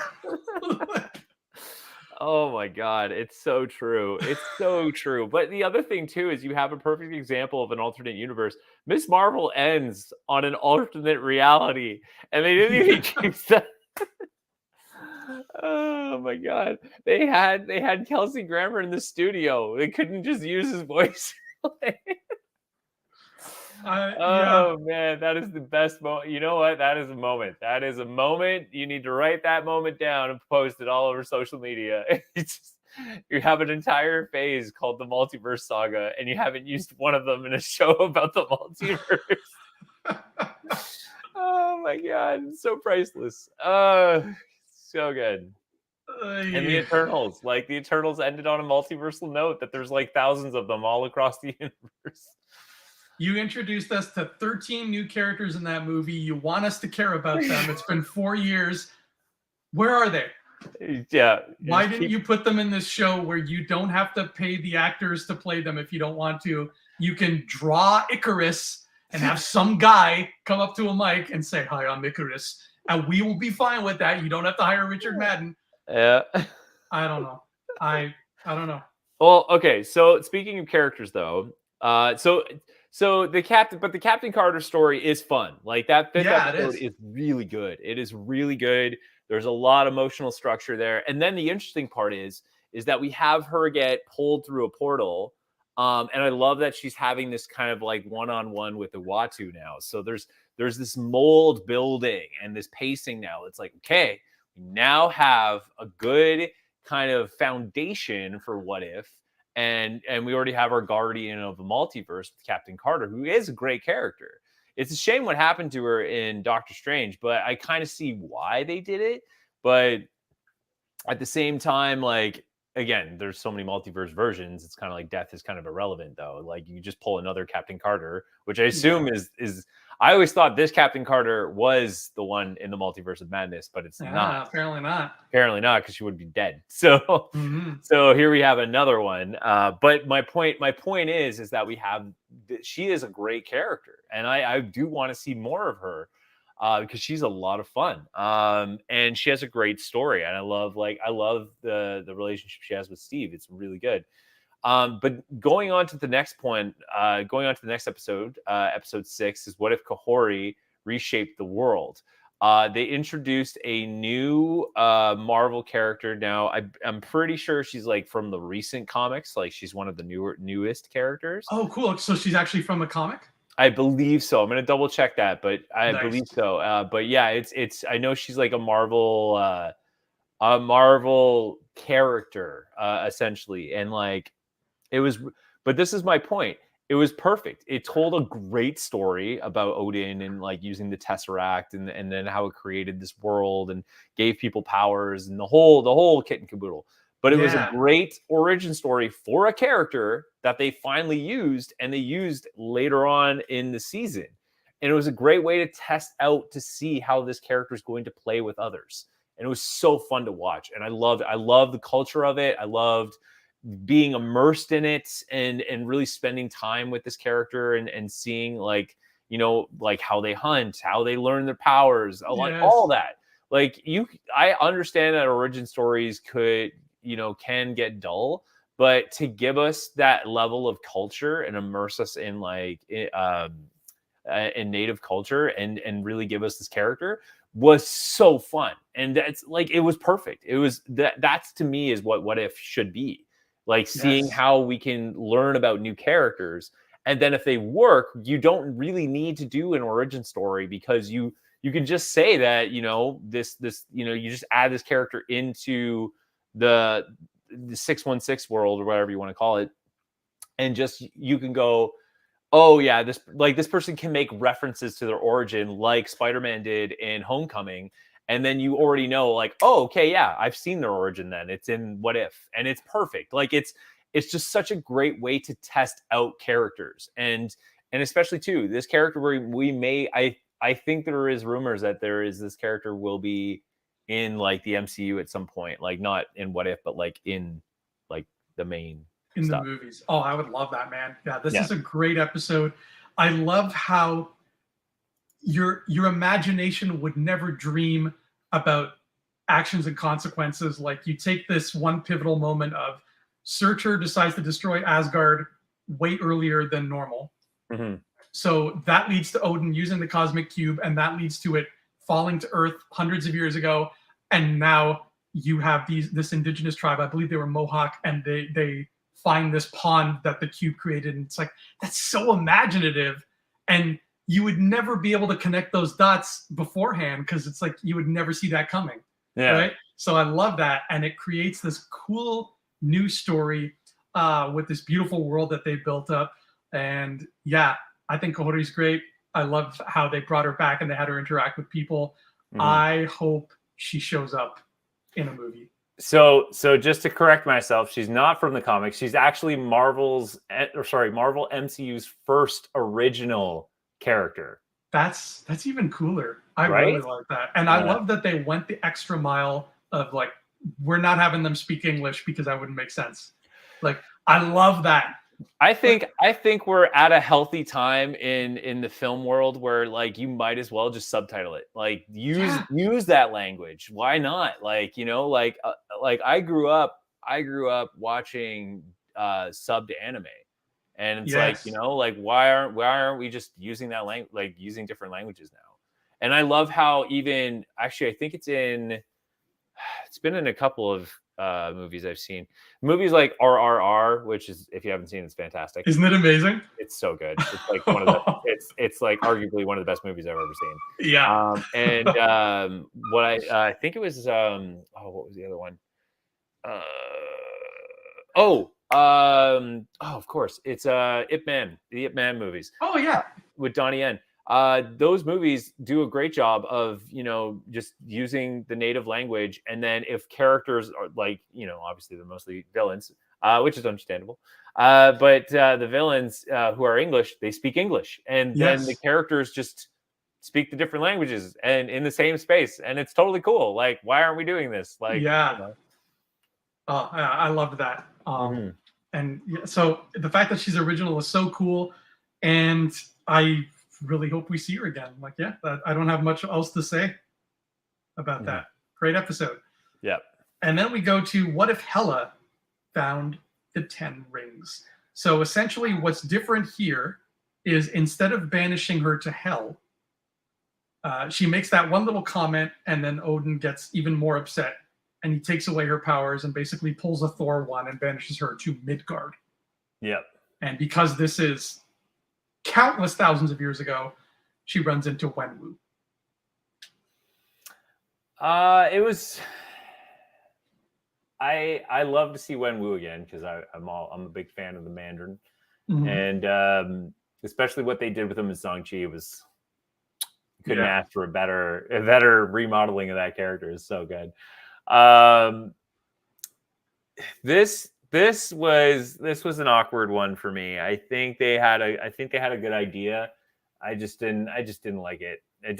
Oh my God, it's so true. It's so true. But the other thing too is you have a perfect example of an alternate universe. Miss Marvel ends on an alternate reality, and they didn't even choose that. Oh my God, they had Kelsey Grammer in the studio. They couldn't just use his voice. Oh man, that is the best moment. You know what? That is a moment. That is a moment. You need to write that moment down and post it all over social media. You have an entire phase called the Multiverse Saga, and you haven't used one of them in a show about the multiverse. Oh my God, it's so priceless. So good. And the Eternals, like the Eternals ended on a multiversal note that there's like thousands of them all across the universe. You introduced us to 13 new characters in that movie. You want us to care about them. It's been 4 years. Where are they? Yeah. Why didn't you put them in this show where you don't have to pay the actors to play them if you don't want to? You can draw Icarus and have some guy come up to a mic and say, "Hi, I'm Icarus," and we will be fine with that. You don't have to hire Richard Madden. Yeah. I don't know. I don't know. Well, okay. So speaking of characters, though, so the Captain Carter story is fun. Like that fifth Yeah, it episode is. is really good. It is really good. There's a lot of emotional structure there, and then the interesting part is that we have her get pulled through a portal, and I love that she's having this kind of like one-on-one with the Uatu now. So there's this mold building and this pacing now. It's like, okay, we now have a good kind of foundation for What If, and we already have our guardian of the multiverse with Captain Carter, who is a great character. It's a shame what happened to her in Doctor Strange, but I kind of see why they did it. But at the same time, like, again, there's so many multiverse versions. It's kind of like death is kind of irrelevant, though. Like, you just pull another Captain Carter, which I assume is. I always thought this Captain Carter was the one in the Multiverse of Madness, but it's not. Apparently not. Apparently not, because she would be dead. So, so here we have another one. But my point is that we have. She is a great character, and I do want to see more of her. Because she's a lot of fun, and she has a great story, and I love the relationship she has with Steve. It's really good. But going on to the next point, going on to the next episode, episode 6 is what if Kahori reshaped the world? They introduced a new Marvel character. Now I'm pretty sure she's like from the recent comics, like she's one of the newest characters. Oh, cool! So she's actually from a comic. I believe so. I'm gonna double check that, but I Nice. believe so. But yeah, it's. I know she's like a Marvel character, essentially, and like it was. But this is my point. It was perfect. It told a great story about Odin and like using the Tesseract and then how it created this world and gave people powers and the whole kit and caboodle. But it was a great origin story for a character that they finally used, and they used later on in the season. And it was a great way to test out to see how this character is going to play with others. And it was so fun to watch. And I loved the culture of it. I loved being immersed in it and really spending time with this character and seeing like, you know, like how they hunt, how they learn their powers, like all that. Like I understand that origin stories can get dull, but to give us that level of culture and immerse us in like in native culture and really give us this character was so fun. And that's like, it was perfect. It was that's to me is what if should be like, seeing how we can learn about new characters. And then if they work, you don't really need to do an origin story, because you can just say that, you know, this you just add this character into the 616 world or whatever you want to call it, and just you can go, oh yeah, this person can make references to their origin like Spider-Man did in Homecoming, and then you already know like, oh okay, yeah, I've seen their origin, then it's in What If, and it's perfect. Like it's just such a great way to test out characters, and especially too this character where we may I think there is rumors that this character will be in like the MCU at some point, like not in What If, but like in like the main stuff. The movies. Oh, I would love that, man. Yeah, this is a great episode. I love how your imagination would never dream about actions and consequences. Like you take this one pivotal moment of Surtur decides to destroy Asgard way earlier than normal. So that leads to Odin using the cosmic cube, and that leads to it falling to Earth hundreds of years ago. And now you have this indigenous tribe, I believe they were Mohawk, and they find this pond that the cube created. And it's like, that's so imaginative. And you would never be able to connect those dots beforehand, because it's like you would never see that coming. Right? So I love that. And it creates this cool new story with this beautiful world that they built up. And yeah, I think Kahori's great. I love how they brought her back and they had her interact with people. I hope she shows up in a movie. So just to correct myself, she's not from the comics. She's actually Marvel MCU's first original character. That's even cooler. I Right? really like that. And I love that they went the extra mile of like, we're not having them speak English because that wouldn't make sense. Like, I love that. I think we're at a healthy time in the film world where like you might as well just subtitle it. Like use that language. Why not? Like, like I grew up watching subbed anime. And it's like, Yes. like why aren't we just using that language, like using different languages now? And I love how even actually I think it's been in a couple of movies I've seen. Movies like RRR, which is, if you haven't seen, it's fantastic. Isn't it amazing? It's so good. It's like one of the it's like arguably one of the best movies I've ever seen. Yeah. And what I think it was what was the other one? Of course, it's Ip Man, the Ip Man movies. Oh yeah, with Donnie Yen. Those movies do a great job of just using the native language, and then if characters are like obviously they're mostly villains, which is understandable, but the villains who are English, they speak English, and then the characters just speak the different languages and in the same space, and it's totally cool. Like, why aren't we doing this? Like, Oh, I loved that. And so the fact that she's original is so cool, and I really hope we see her again. Like, I don't have much else to say about that. Great episode. Yeah. And then we go to what if Hela found the 10 rings? So essentially what's different here is instead of banishing her to hell, she makes that one little comment, and then Odin gets even more upset, and he takes away her powers and basically pulls a Thor one and banishes her to Midgard. Yep. And because this is countless thousands of years ago, she runs into Wenwu. It was. I love to see Wenwu again because I'm a big fan of the Mandarin, and especially what they did with him in Shang-Chi. It was couldn't ask for a better remodeling of that character. Is so good. This was an awkward one for me. I think they had a good idea. I just didn't like it. It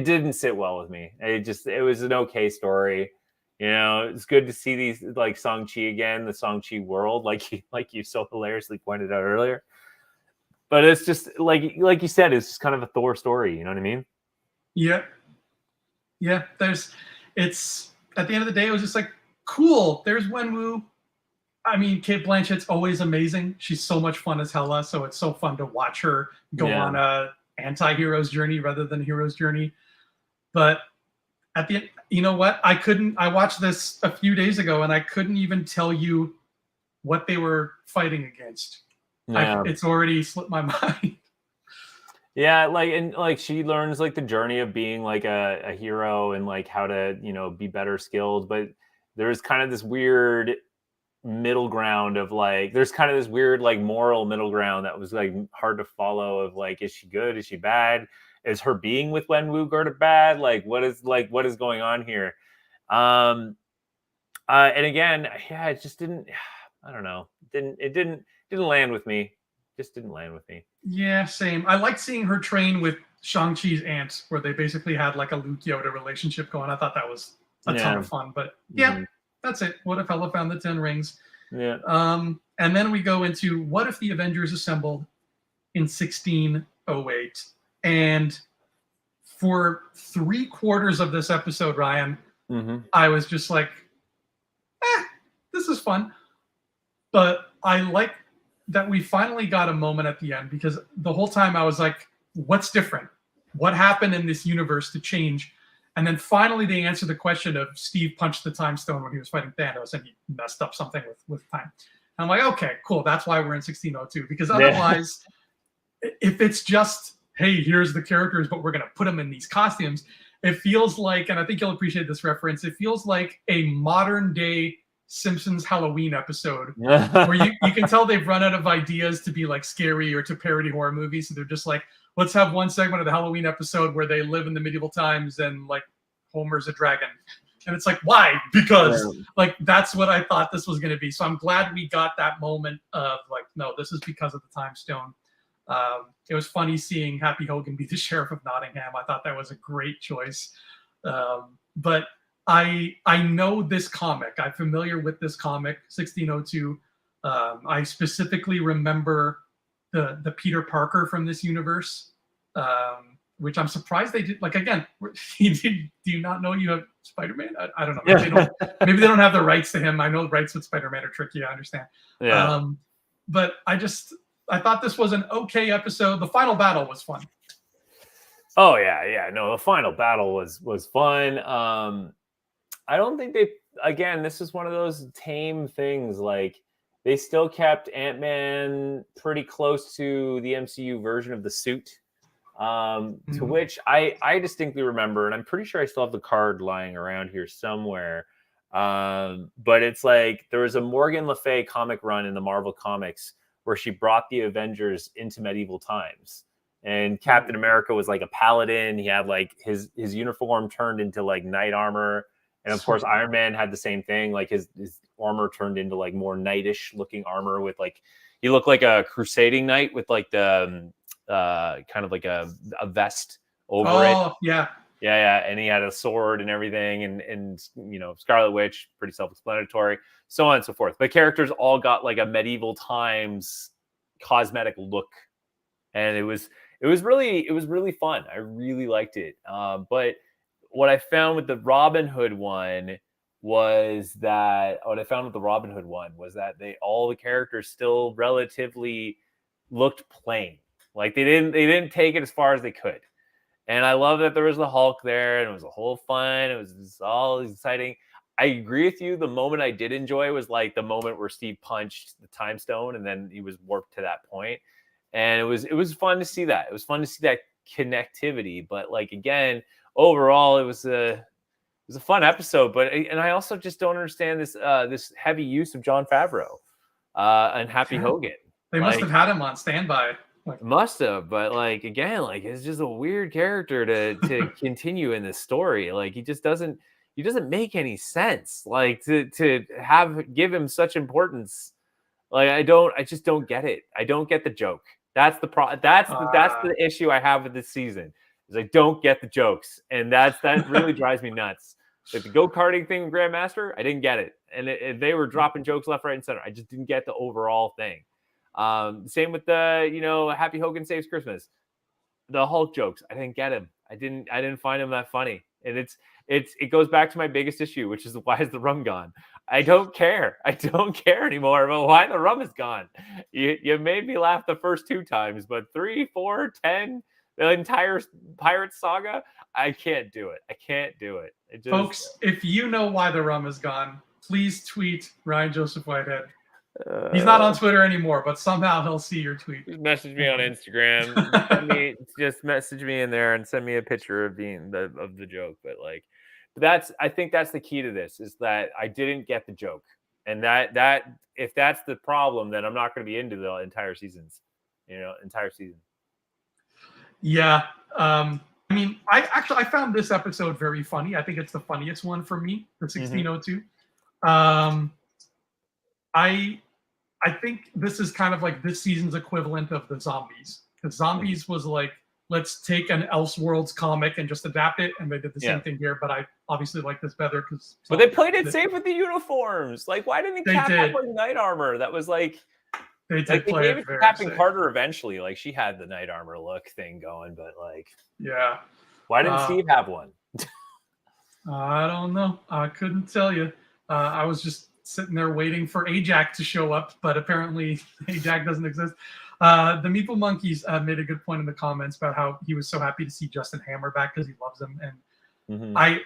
didn't sit well with me. It was an okay story. It's good to see these like Shang-Chi again, the Shang-Chi world, like you so hilariously pointed out earlier. But it's just like you said, it's just kind of a Thor story. You know what I mean? Yeah. Yeah. It's at the end of the day, it was just like, cool. There's Wenwu. I mean, Cate Blanchett's always amazing. She's so much fun as Hela, so it's so fun to watch her go on a anti-hero's journey rather than a hero's journey. But at the end, you know what? I watched this a few days ago, and I couldn't even tell you what they were fighting against. Yeah. It's already slipped my mind. Yeah, she learns like the journey of being like a hero and like how to, be better skilled. But there's kind of this weird middle ground of like, there's kind of this weird like moral middle ground that was like hard to follow of like, is she good? Is she bad? Is her being with Wenwu good or bad? Like, what is going on here? And again, it just didn't, I don't know. It didn't land with me. Just didn't land with me. Yeah, same. I liked seeing her train with Shang-Chi's aunt, where they basically had like a Luke Yoda relationship going. I thought that was a ton of fun. But that's it. What if Hela found the 10 rings? Yeah. And then we go into what if the Avengers assembled in 1608? And for 3/4 of this episode, Ryan, I was just like, this is fun. But I like that we finally got a moment at the end, because the whole time I was like, what's different? What happened in this universe to change? And then finally they answer the question of Steve punched the time stone when he was fighting Thanos and he messed up something with time. And I'm like, okay, cool. That's why we're in 1602. Because otherwise, if it's just, hey, here's the characters, but we're going to put them in these costumes, it feels like, and I think you'll appreciate this reference, it feels like a modern day Simpsons Halloween episode where you can tell they've run out of ideas to be like scary or to parody horror movies. So they're just like, let's have one segment of the Halloween episode where they live in the medieval times and like Homer's a dragon. And it's like, why? Because Yeah. like that's what I thought this was going to be. So I'm glad we got that moment of like, no, this is because of the time stone. It was funny seeing Happy Hogan be the sheriff of Nottingham. I thought that was a great choice. But I know this comic. I'm familiar with this comic, 1602. I specifically remember the Peter Parker from this universe, which I'm surprised they did. Like again, do you not know you have Spider-Man? I don't know. Maybe they don't have the rights to him. I know rights with Spider-Man are tricky. I understand. Yeah. But I thought this was an okay episode. The final battle was fun. Oh yeah. No, the final battle was fun. I don't think again, this is one of those tame things. Like they still kept Ant-Man pretty close to the MCU version of the suit. To which I distinctly remember, and I'm pretty sure I still have the card lying around here somewhere. But it's like there was a Morgan Le Fay comic run in the Marvel Comics where she brought the Avengers into medieval times. And Captain America was like a paladin. He had like his uniform turned into like knight armor. And of course, Iron Man had the same thing. Like his armor turned into like more knightish looking armor with like, he looked like a crusading knight with like the kind of like a vest over it. Oh, yeah. Yeah. And he had a sword and everything. And Scarlet Witch, pretty self-explanatory, so on and so forth. But characters all got like a medieval times cosmetic look. And it was really fun. I really liked it. But what I found with the Robin Hood one was that all the characters still relatively looked plain. Like they didn't take it as far as they could. And I love that there was the Hulk there and it was a whole fun. It was all exciting. I agree with you. The moment I did enjoy was like the moment where Steve punched the time stone and then he was warped to that point. And it was fun to see that. It was fun to see that connectivity. But like again, overall, it was a fun episode. And I also just don't understand this heavy use of Jon Favreau and Happy Hogan. They must have had him on standby. Must have, but like again, like it's just a weird character to continue in this story. Like he doesn't make any sense. Like to give him such importance. Like I just don't get it. I don't get the joke. That's the issue I have with this season. Is I don't get the jokes, and that really drives me nuts. Like the go-karting thing with Grandmaster, I didn't get it, and they were dropping jokes left, right, and center. I just didn't get the overall thing. Same with the Happy Hogan Saves Christmas, the Hulk jokes. I didn't get him. I didn't find him that funny, and it goes back to my biggest issue, which is why is the rum gone? I don't care. I don't care anymore about why the rum is gone. You made me laugh the first 2 times, but 3, 4, 10, the entire Pirate saga, I can't do it. I can't do it. Folks, if you know why the rum is gone, please tweet Ryan Joseph Whitehead. He's not on Twitter anymore, but somehow he'll see your tweet. Just message me on Instagram. Just message me in there and send me a picture of the joke. But like, I think that's the key to this, is that I didn't get the joke, and that if that's the problem, then I'm not going to be into the entire season. Yeah. I mean, I found this episode very funny. I think it's the funniest one for me, for 1602. I think this is kind of like this season's equivalent of the Zombies. Because Zombies was like, let's take an Elseworlds comic and just adapt it, and they did the same thing here. But I obviously like this better because. But they played it safe with the uniforms. Like, why didn't Cap have like knight armor? That was like. They did play it to Captain Carter eventually. Like she had the knight armor look thing going, but like. Yeah. Why didn't Steve have one? I don't know. I couldn't tell you. I was just sitting there waiting for Ajax to show up, but apparently Ajax doesn't exist. The Meeple Monkeys made a good point in the comments about how he was so happy to see Justin Hammer back because he loves him. And I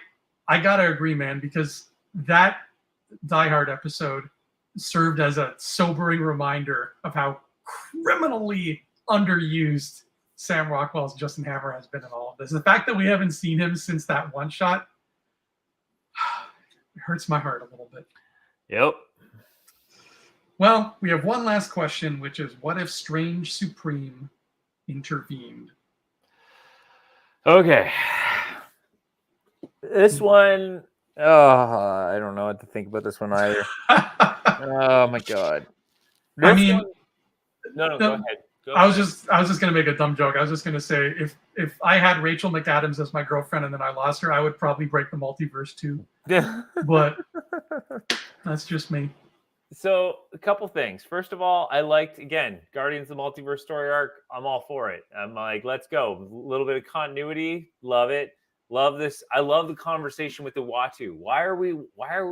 gotta agree, man, because that Die Hard episode served as a sobering reminder of how criminally underused Sam Rockwell's Justin Hammer has been in all of this. The fact that we haven't seen him since that one shot, it hurts my heart a little bit. Yep. Well, we have one last question, which is, what if Strange Supreme intervened? Okay. This one, Oh, I don't know what to think about this one either. Oh my god. I This one. mean, No, go no, ahead. Go I was ahead. just gonna make a dumb joke. I was just gonna say if I had Rachel McAdams as my girlfriend and then I lost her, I would probably break the multiverse too. But that's just me. So a couple things. First of all, I liked again Guardians of the Multiverse story arc. I'm all for it. I'm like, let's go. A little bit of continuity. Love it. Love this. I love the conversation with the Watu. Why are we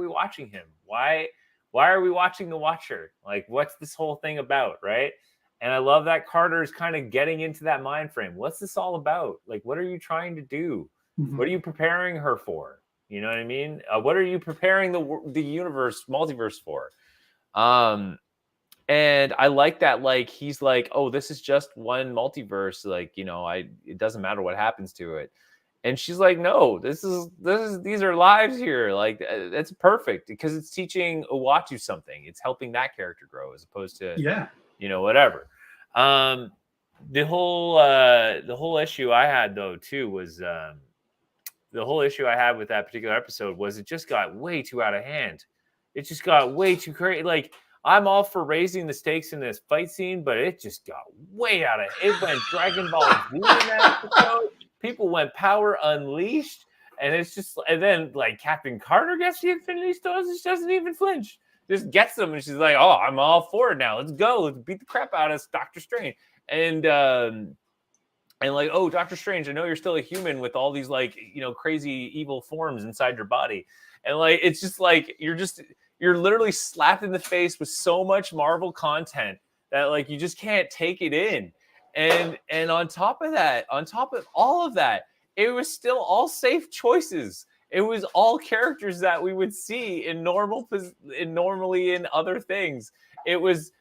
watching him? Why are we watching the Watcher? Like, what's this whole thing about, right? And I love that Carter is kind of getting into that mind frame. What's this all about? Like, what are you trying to do? Mhm. What are you preparing her for? You know what I mean? What are you preparing the universe multiverse for? Um, and I like that, like, he's like, oh, this is just one multiverse. Like, it doesn't matter what happens to it. And she's like, no, these are lives here. Like, that's perfect because it's teaching Uatu something. It's helping that character grow as opposed to, Yeah. whatever. Um, the whole issue I had though too was the whole issue I had with that particular episode was it just got way too out of hand. It just got way too crazy. Like, I'm all for raising the stakes in this fight scene, but it just got way out of it. Went Dragon Ball Z in that episode. People went Power Unleashed, and it's just, and then like Captain Carter gets the Infinity Stones, and she doesn't even flinch. Just gets them, and she's like, "Oh, I'm all for it now. Let's go. Let's beat the crap out of Doctor Strange." And like, oh, Doctor Strange, I know you're still a human with all these like, crazy evil forms inside your body. And like, it's just like, you're literally slapped in the face with so much Marvel content that like, you just can't take it in. And on top of that, on top of all of that, it was still all safe choices. It was all characters that we would see in normally in other things. It was,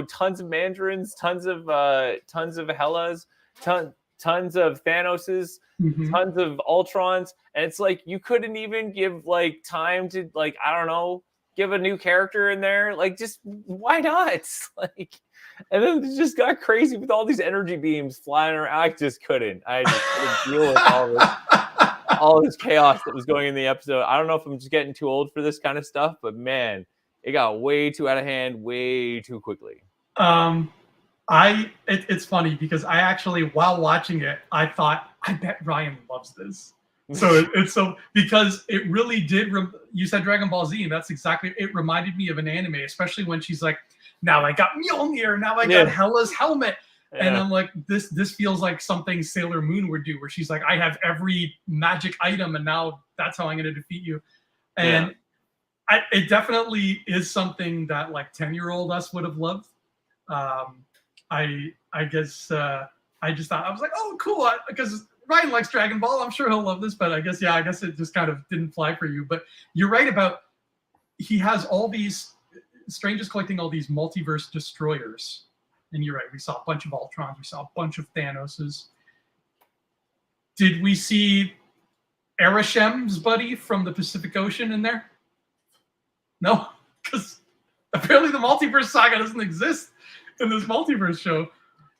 tons of Mandarins, tons of Hellas, tons of Thanoses, Mhm. tons of Ultrons, and it's like you couldn't even give like time to, like, I don't know, give a new character in there. Like, just why not? Like, and then it just got crazy with all these energy beams flying around. I just couldn't. I just couldn't deal with all this chaos that was going in the episode. I don't know if I'm just getting too old for this kind of stuff, but man, it got way too out of hand, way too quickly. um, it's funny because I actually, while watching it, I thought, I bet Ryan loves this. So it's so, because it really did. You said Dragon Ball Z, and that's exactly. It reminded me of an anime, especially when she's like, "Now I got Mjolnir, now I got Yeah. Hela's helmet," and Yeah. I'm like, "This feels like something Sailor Moon would do, where she's like, I have every magic item, and now that's how I'm going to defeat you." Yeah. And it definitely is something that like 10-year-old us would have loved. Um, I guess I just thought, I was like, oh, cool, because Ryan likes Dragon Ball. I'm sure he'll love this, but I guess it just kind of didn't fly for you. But you're right about, he has all these, Strange is collecting all these multiverse destroyers, and you're right. We saw a bunch of Ultrons. We saw a bunch of Thanoses. Did we see Ereshem's buddy from the Pacific Ocean in there? No, because apparently the multiverse saga doesn't exist in this multiverse show.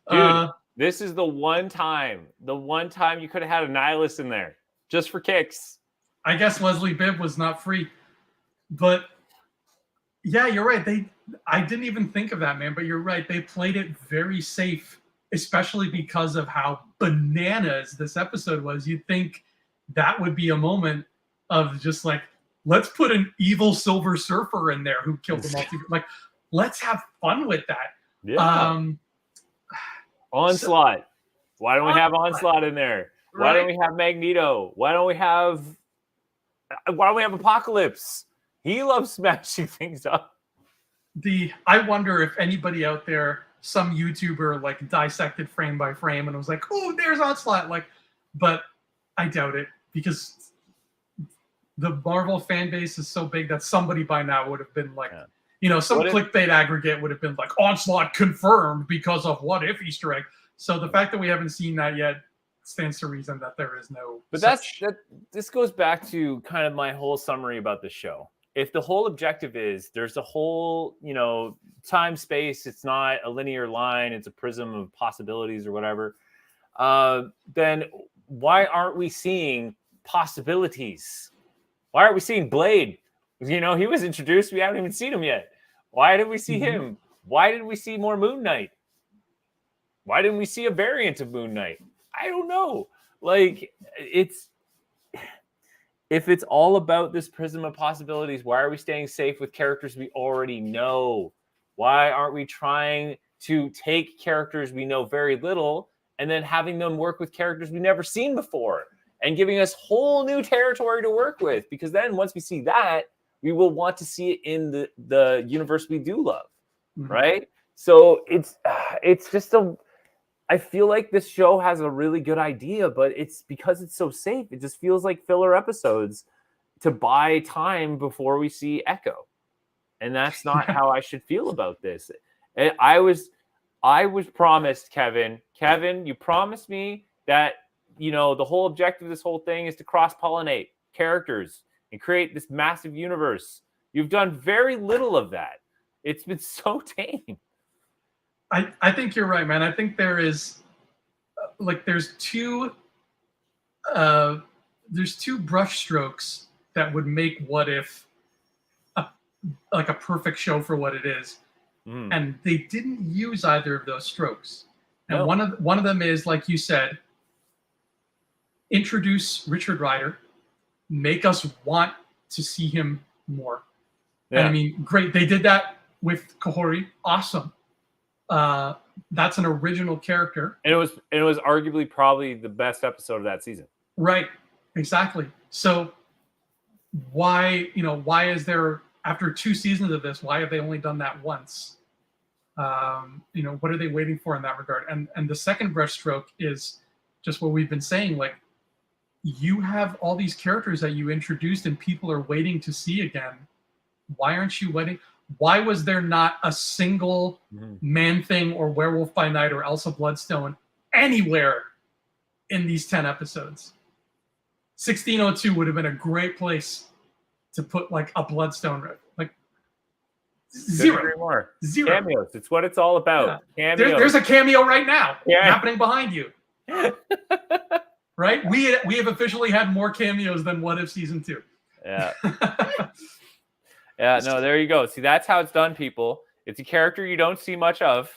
Dude, this is the one time you could have had a nihilist in there just for kicks. I guess Leslie Bibb was not free, but yeah, you're right. I didn't even think of that, man. But you're right. They played it very safe, especially because of how bananas this episode was. You'd think that would be a moment of just like, let's put an evil Silver Surfer in there who killed the multiverse. Like, let's have fun with that. Yeah. Onslaught. So, why don't we have Onslaught in there? Why don't we have Magneto? Why don't we have Apocalypse? He loves smashing things up. I wonder if anybody out there, some YouTuber, like dissected frame by frame and was like, oh, there's Onslaught. Like, but I doubt it, because the Marvel fan base is so big that somebody by now would have been like, some clickbait aggregate would have been like, Onslaught confirmed because of what if Easter egg. So the fact that we haven't seen that yet stands to reason that there is no. But this goes back to kind of my whole summary about the show. If the whole objective is there's a whole, time space, it's not a linear line, it's a prism of possibilities or whatever, then why aren't we seeing possibilities? Why aren't we seeing Blade? You know, he was introduced. We haven't even seen him yet. Why did we see him? Why didn't we see more Moon Knight? Why didn't we see a variant of Moon Knight? I don't know. Like, if it's all about this prism of possibilities, why are we staying safe with characters we already know? Why aren't we trying to take characters we know very little and then having them work with characters we've never seen before and giving us whole new territory to work with? Because then once we see that, we will want to see it in the universe we do love, right? So it's just I feel like this show has a really good idea, but it's because it's so safe. It just feels like filler episodes to buy time before we see Echo. And that's not how I should feel about this. And I was promised, Kevin, you promised me that, you know, the whole objective of this whole thing is to cross-pollinate characters and create this massive universe. You've done very little of that. It's been so tame. I think you're right, man. I think there is there's two brush strokes that would make What If a perfect show for what it is. And they didn't use either of those strokes. And No. one of them is, like you said, introduce Richard Rider, make us want to see him more. Yeah. And I mean, great. They did that with Kahori. Awesome. That's an original character. And it was arguably probably the best episode of that season. Right. Exactly. So why is there, after 2 seasons of this, why have they only done that once? What are they waiting for in that regard? And the second brushstroke is just what we've been saying. Like, you have all these characters that you introduced and people are waiting to see again. Why aren't you waiting? Why was there not a single Man-Thing or Werewolf by Night or Elsa Bloodstone anywhere in these 10 episodes? 1602 would have been a great place to put like a Bloodstone. Like, zero cameos. It's what it's all about. Yeah. There's a cameo right now happening behind you. Right? We have officially had more cameos than What If season 2. Yeah. Yeah, no, there you go. See, that's how it's done, people. It's a character you don't see much of,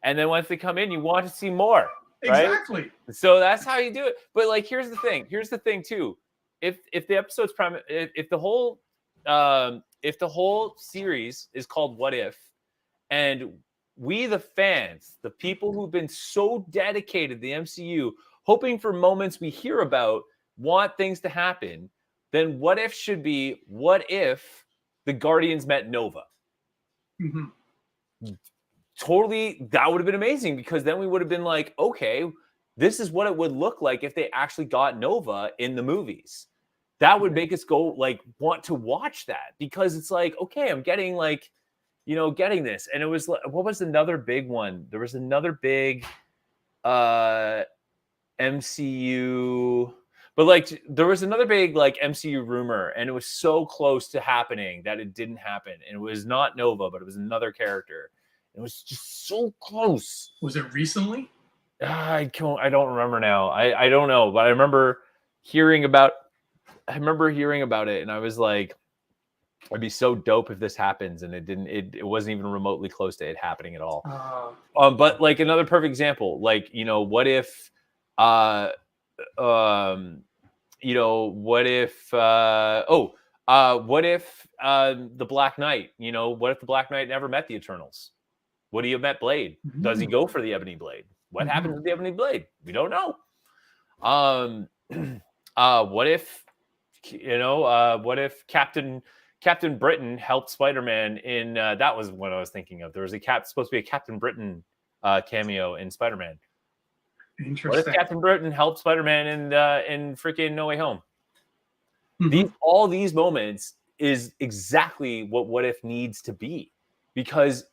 and then once they come in, you want to see more. Right? Exactly. So that's how you do it. But like, here's the thing. Here's the thing too. If the episode's if the whole series is called What If, and we the fans, the people who've been so dedicated to the MCU, hoping for moments we hear about, want things to happen, then What If should be, what if the Guardians met Nova? Totally, that would have been amazing, because then we would have been like, okay, this is what it would look like if they actually got Nova in the movies. That would make us go like want to watch that, because it's like, okay, I'm getting like, getting this. And it was like, what was another big one? There was another big MCU, but like there was another big like MCU rumor, and it was so close to happening that it didn't happen. And it was not Nova, but it was another character. It was just so close. Was it recently? I don't remember now. I don't know, but I remember hearing about it, and I was like, it'd be so dope if this happens, and it didn't. It wasn't even remotely close to it happening at all. But like another perfect example, like what if, what if, what if the Black Knight? What if the Black Knight never met the Eternals? Would he have met Blade? Does he go for the Ebony Blade? What happens with the Ebony Blade? We don't know. What if, what if Captain Britain helped Spider-Man in, that was what I was thinking of. There was supposed to be a Captain Britain cameo in Spider-Man. Interesting. What if Captain Britain helped Spider-Man in freaking No Way Home? All these moments is exactly what If needs to be, because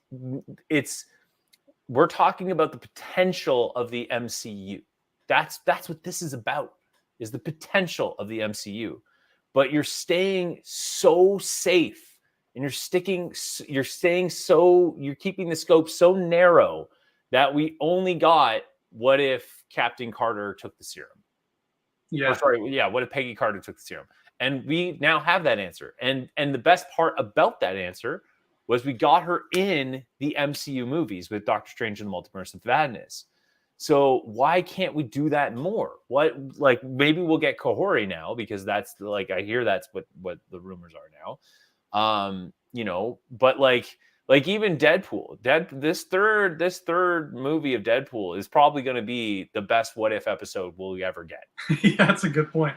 we're talking about the potential of the MCU. That's what this is about, is the potential of the MCU. But you're staying so safe, and you're keeping the scope so narrow that we only got what if Captain Carter took the serum. Yeah. Or sorry, yeah, what if Peggy Carter took the serum? And we now have that answer. And the best part about that answer was we got her in the MCU movies with Doctor Strange and the Multiverse of Madness. So why can't we do that more? What, like, maybe we'll get Kahori now, because that's like, I hear that's what the rumors are now. You know, but like even Deadpool, this third movie of Deadpool is probably going to be the best What If episode we'll ever get. Yeah, that's a good point.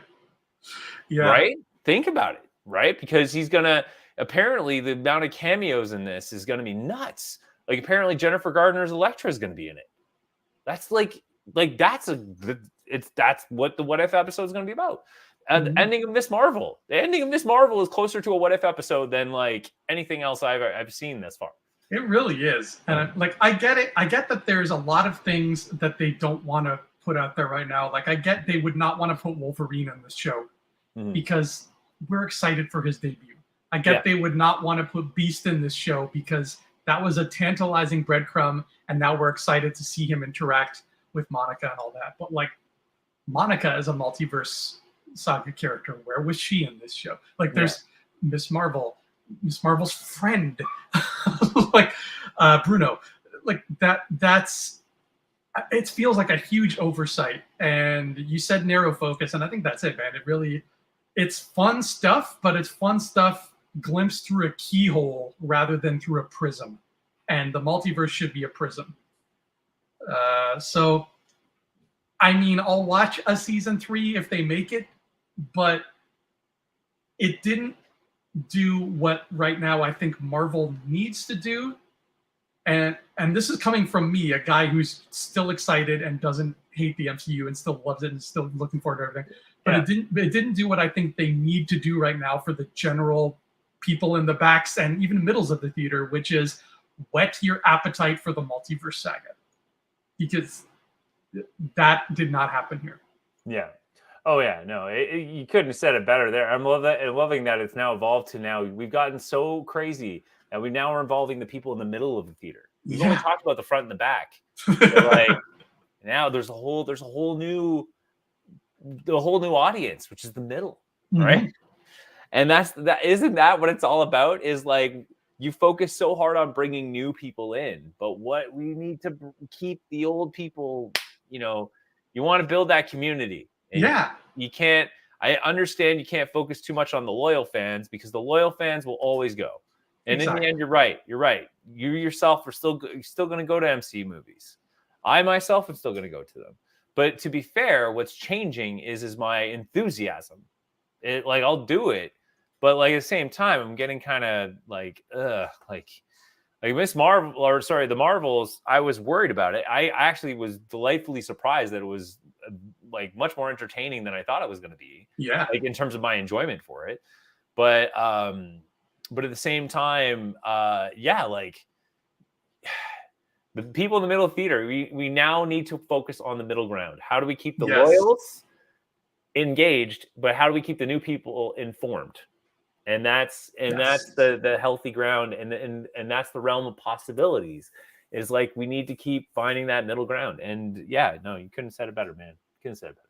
Yeah. Right? Think about it, right? Because he's gonna, apparently the amount of cameos in this is gonna be nuts. Like, apparently Jennifer Gardner's Elektra is gonna be in it. That's like that's that's what the What If episode is gonna be about. And the ending of Miss Marvel. The ending of Miss Marvel is closer to a What If episode than like anything else I've seen this far. It really is. And I get it. I get that there's a lot of things that they don't want to put out there right now. Like, I get they would not want to put Wolverine in this show because we're excited for his debut. I get they would not want to put Beast in this show because that was a tantalizing breadcrumb, and now we're excited to see him interact with Monica and all that. But like, Monica is a multiverse saga character. Where was she in this show? Like, there's Miss Marvel, Miss Marvel's friend, like Bruno, like that's. It feels like a huge oversight. And you said narrow focus, and I think that's it, man. It really, it's fun stuff, but it's fun stuff glimpsed through a keyhole rather than through a prism. And the multiverse should be a prism. So, I mean, I'll watch a season 3 if they make it, but it didn't do what right now I think Marvel needs to do. And this is coming from me, a guy who's still excited and doesn't hate the MCU and still loves it and still looking forward to everything. But it didn't do what I think they need to do right now for the general people in the backs and even middles of the theater, which is whet your appetite for the multiverse saga. Because that did not happen here. Yeah. Oh yeah, no, you couldn't have said it better there. I'm loving that it's now evolved to now we've gotten so crazy that we now are involving the people in the middle of the theater. We've only talked about the front and the back. Like, now there's a whole new audience, which is the middle, right? And isn't that what it's all about? Is like, you focus so hard on bringing new people in, but what we need to keep the old people, you know, you want to build that community. And you can't, I understand you can't focus too much on the loyal fans because the loyal fans will always go. And in the end, you're right. You yourself are still going to go to MC movies. I myself am still going to go to them. But to be fair, what's changing is my enthusiasm. Like, I'll do it, but like at the same time, I'm getting kind of like Miss Marvel, or sorry, the Marvels. I was worried about it. I actually was delightfully surprised that it was like much more entertaining than I thought it was going to be. Yeah, like in terms of my enjoyment for it. But at the same time, like the people in the middle of theater, we now need to focus on the middle ground. How do we keep the loyals engaged, but how do we keep the new people informed? And that's the healthy ground, and that's the realm of possibilities. Is like, we need to keep finding that middle ground. And no, you couldn't have said it better, man. Couldn't have said it better.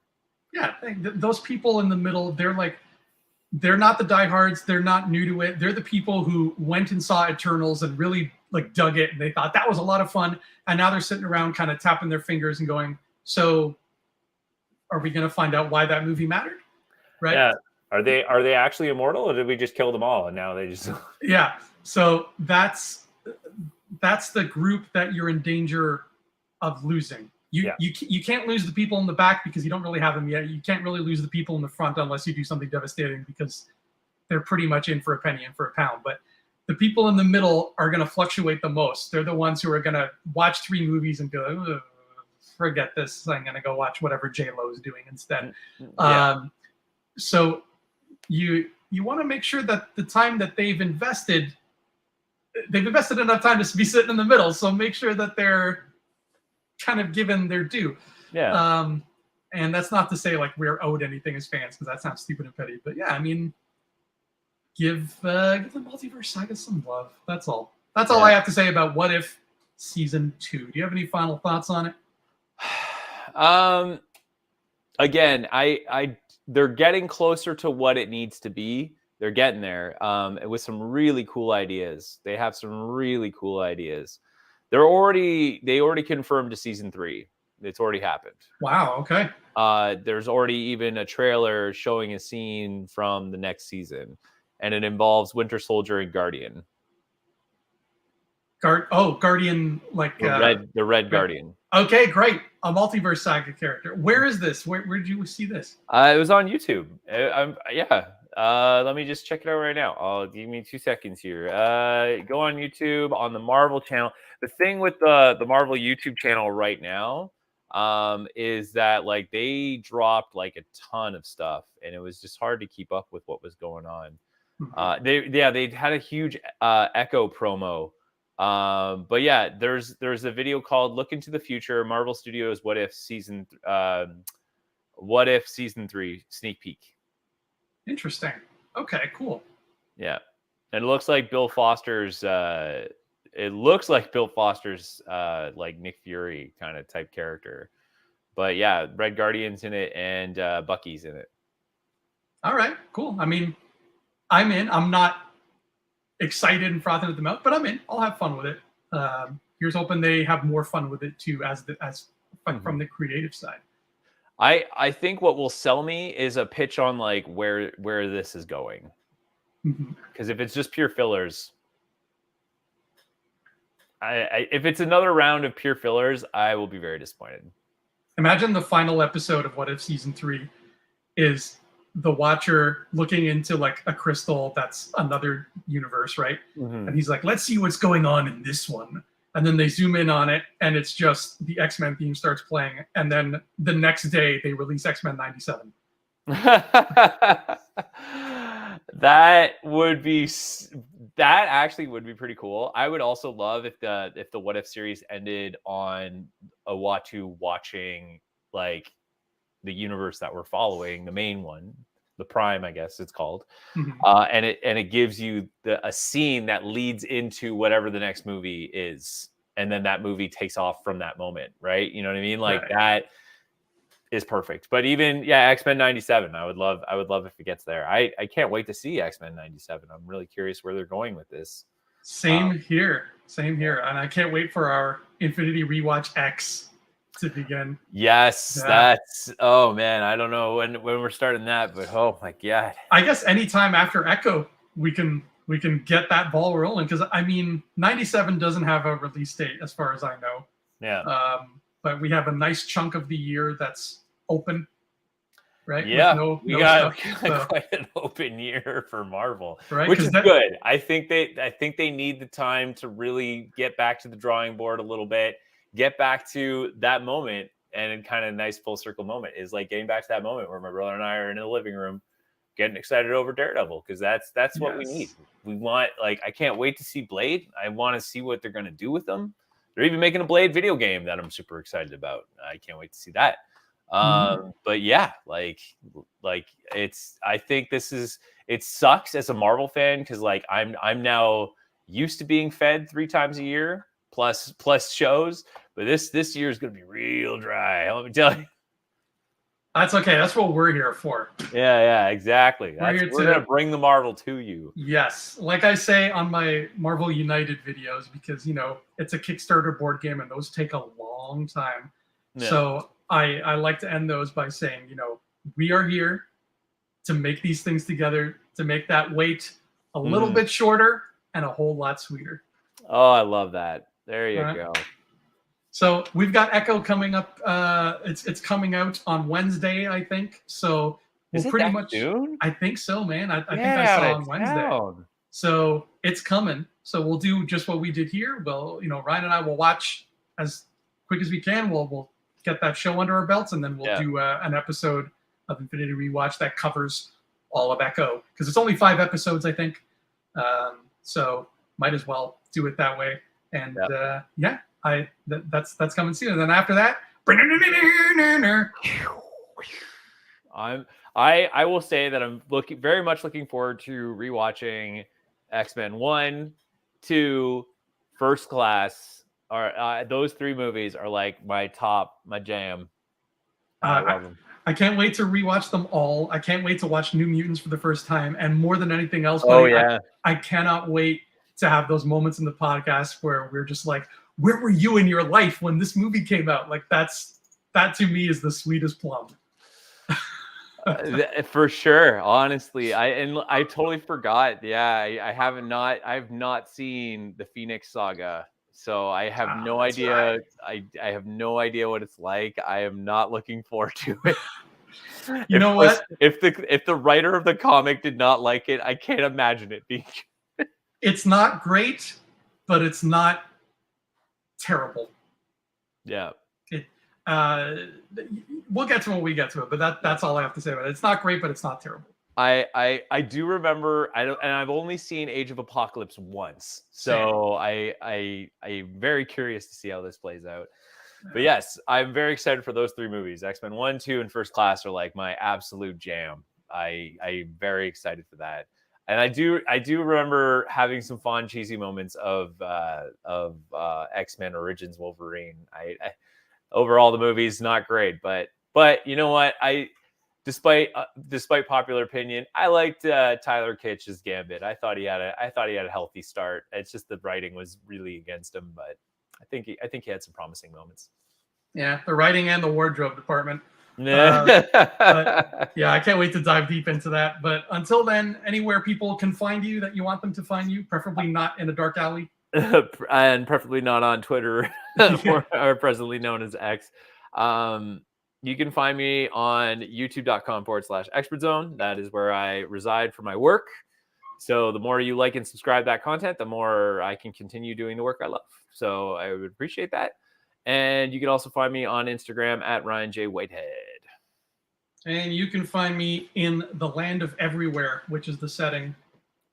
Yeah, those people in the middle, they're not the diehards. They're not new to it. They're the people who went and saw Eternals and really like dug it, and they thought that was a lot of fun. And now they're sitting around kind of tapping their fingers and going, so are we going to find out why that movie mattered? Right? Yeah. Are they actually immortal, or did we just kill them all and now they just Yeah. So that's the group that you're in danger of losing. You can't lose the people in the back because you don't really have them yet. You can't really lose the people in the front unless you do something devastating, because they're pretty much in for a penny and for a pound. But the people in the middle are going to fluctuate the most. They're the ones who are going to watch 3 movies and go, forget this. I'm going to go watch whatever J-Lo is doing instead. So you want to make sure that the time that they've invested enough time to be sitting in the middle. So make sure that they're kind of given their due. And that's not to say like we're owed anything as fans, because that sounds stupid and petty. But I mean, give the multiverse saga some love. That's all. That's all I have to say about What If season 2. Do you have any final thoughts on it? again, they're getting closer to what it needs to be. They're getting there with some really cool ideas. They have some really cool ideas. They already confirmed to season 3. It's already happened. Wow. Okay. There's already even a trailer showing a scene from the next season, and it involves Winter Soldier and Guardian. Guardian, like the red Guardian. Okay, great. A multiverse saga character. Where is this? Where did you see this? It was on YouTube. Let me just check it out right now. Give me 2 seconds here. Go on YouTube on the Marvel channel. The thing with the Marvel YouTube channel right now is that like they dropped like a ton of stuff, and it was just hard to keep up with what was going on. They had a huge Echo promo. But yeah, there's a video called "Look into the Future: Marvel Studios What If Season 3 sneak peek." Interesting. Okay, cool. Yeah, and it looks like Bill Foster's. Like Nick Fury kind of type character. But yeah, Red Guardian's in it, and Bucky's in it. All right, cool. I mean, I'm in. I'm not excited and frothing at the mouth, but I'm in. I'll have fun with it. Here's hoping they have more fun with it too, from the creative side. I think what will sell me is a pitch on like where this is going. Because if it's just pure fillers, if it's another round of pure fillers, I will be very disappointed. Imagine the final episode of What If Season 3 is the Watcher looking into like a crystal that's another universe, right? And he's like, let's see what's going on in this one. And then they zoom in on it, and it's just the X-Men theme starts playing. And then the next day, they release X-Men 97. That actually would be pretty cool. I would also love if the What If series ended on Uatu watching like the universe that we're following, the main one, the Prime, I guess it's called, and it gives you a scene that leads into whatever the next movie is, and then that movie takes off from that moment, right? You know what I mean? Like that is perfect. But even X-Men 97, I would love if it gets there. I can't wait to see X-Men 97. I'm really curious where they're going with this. Same here, and I can't wait for our Infinity Rewatch X to begin. Yes, that's oh man, I don't know when we're starting that, but oh my god. I guess anytime after Echo we can get that ball rolling, because I mean 97 doesn't have a release date as far as I know. Yeah. But we have a nice chunk of the year that's open, right? Yeah, we got quite an open year for Marvel, right? Which is good. I think they need the time to really get back to the drawing board a little bit, get back to that moment, and kind of nice full circle moment is like getting back to that moment where my brother and I are in the living room getting excited over Daredevil, because that's what we need. We want, like, I can't wait to see Blade. I want to see what they're going to do with them. They're even making a Blade video game that I'm super excited about. I can't wait to see that. But yeah, like I think it sucks as a Marvel fan, because like I'm now used to being fed 3 times a year plus shows, but this year is going to be real dry. Let me tell you. That's okay. That's what we're here for. Yeah, exactly. We're going to bring the Marvel to you. Yes. Like I say on my Marvel United videos, because, you know, it's a Kickstarter board game and those take a long time. Yeah. So I like to end those by saying, you know, we are here to make these things together, to make that wait a little bit shorter and a whole lot sweeter. Oh, I love that. There you go. So we've got Echo coming up. It's coming out on Wednesday, I think. So we'll pretty much soon? I think so, man. I think I saw on Wednesday. So it's coming. So we'll do just what we did here. Well, you know, Ryan and I will watch as quick as we can. We'll get that show under our belts, and then we'll do an episode of Infinity Rewatch that covers all of Echo, because it's only 5 episodes, I think. So might as well do it that way. And that's coming soon. And then after that, I will say that I'm very much looking forward to rewatching X-Men 1, 2, First Class. Those 3 movies are like my jam. I love them. I can't wait to rewatch them all. I can't wait to watch New Mutants for the first time. And more than anything else, Oh buddy, yeah. I cannot wait to have those moments in the podcast where we're just like, where were you in your life when this movie came out? Like that to me is the sweetest plum. For sure, honestly, I totally forgot. Yeah, I've not seen the Phoenix Saga, so I have no idea. Right. I have no idea what it's like. I am not looking forward to it. You know what? If the writer of the comic did not like it, I can't imagine it being. It's not great, but it's not terrible. Yeah. We'll get to it when we get to it, but that's all I have to say about it. It's not great, but it's not terrible. I do remember, and I've only seen Age of Apocalypse once, so I'm very curious to see how this plays out. But yes, I'm very excited for those 3 movies. X-Men 1, 2, and First Class are like my absolute jam. I'm very excited for that. And I do remember having some fun, cheesy moments of X-Men Origins Wolverine. I overall the movie's not great, but you know what? Despite popular opinion, I liked Tyler Kitsch's Gambit. I thought he had a healthy start. It's just the writing was really against him, but I think he had some promising moments. Yeah, the writing and the wardrobe department. But yeah, I can't wait to dive deep into that. But until then, anywhere people can find you that you want them to find you, preferably not in a dark alley. And preferably not on Twitter, or presently known as X. You can find me on youtube.com/expertzone. That is where I reside for my work. So the more you like and subscribe that content, the more I can continue doing the work I love. So I would appreciate that. And you can also find me on Instagram at Ryan J. Whitehead. And you can find me in the Land of Everywhere, which is the setting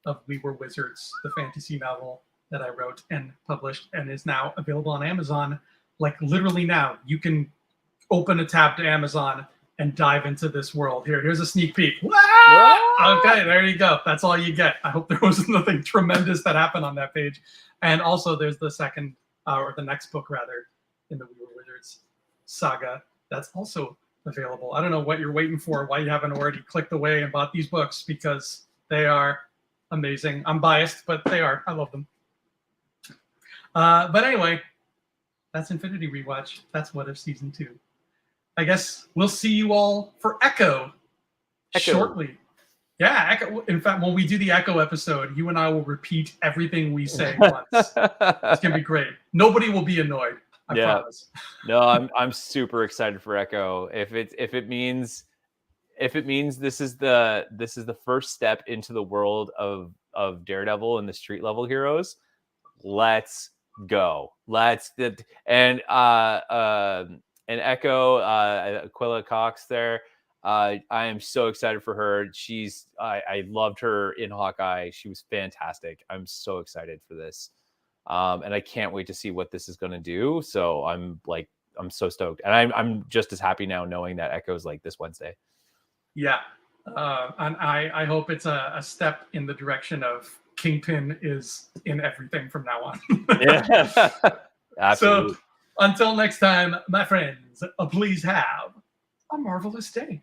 of We Were Wizards, the fantasy novel that I wrote and published and is now available on Amazon. Like literally now, you can open a tab to Amazon and dive into this world. Here's a sneak peek. Okay, there you go. That's all you get. I hope there was nothing tremendous that happened on that page. And also there's the second, or the next book rather, in the We Were Wizards saga. That's also available. I don't know what you're waiting for, why you haven't already clicked away and bought these books, because they are amazing. I'm biased, but they are. I love them. But anyway, that's Infinity Rewatch. That's What If Season 2. I guess we'll see you all for Echo shortly. Yeah, Echo. In fact, when we do the Echo episode, you and I will repeat everything we say once. It's gonna be great. Nobody will be annoyed. I promise. No, I'm super excited for Echo. If it means this is the first step into the world of Daredevil and the street level heroes, let's go. And Echo, Aquila Cox there. I am so excited for her. I loved her in Hawkeye. She was fantastic. I'm so excited for this. And I can't wait to see what this is going to do. So I'm so stoked. And I'm just as happy now knowing that Echo's like this Wednesday. Yeah. And I hope it's a step in the direction of Kingpin is in everything from now on. Yeah. Absolutely. So until next time, my friends, please have a marvelous day.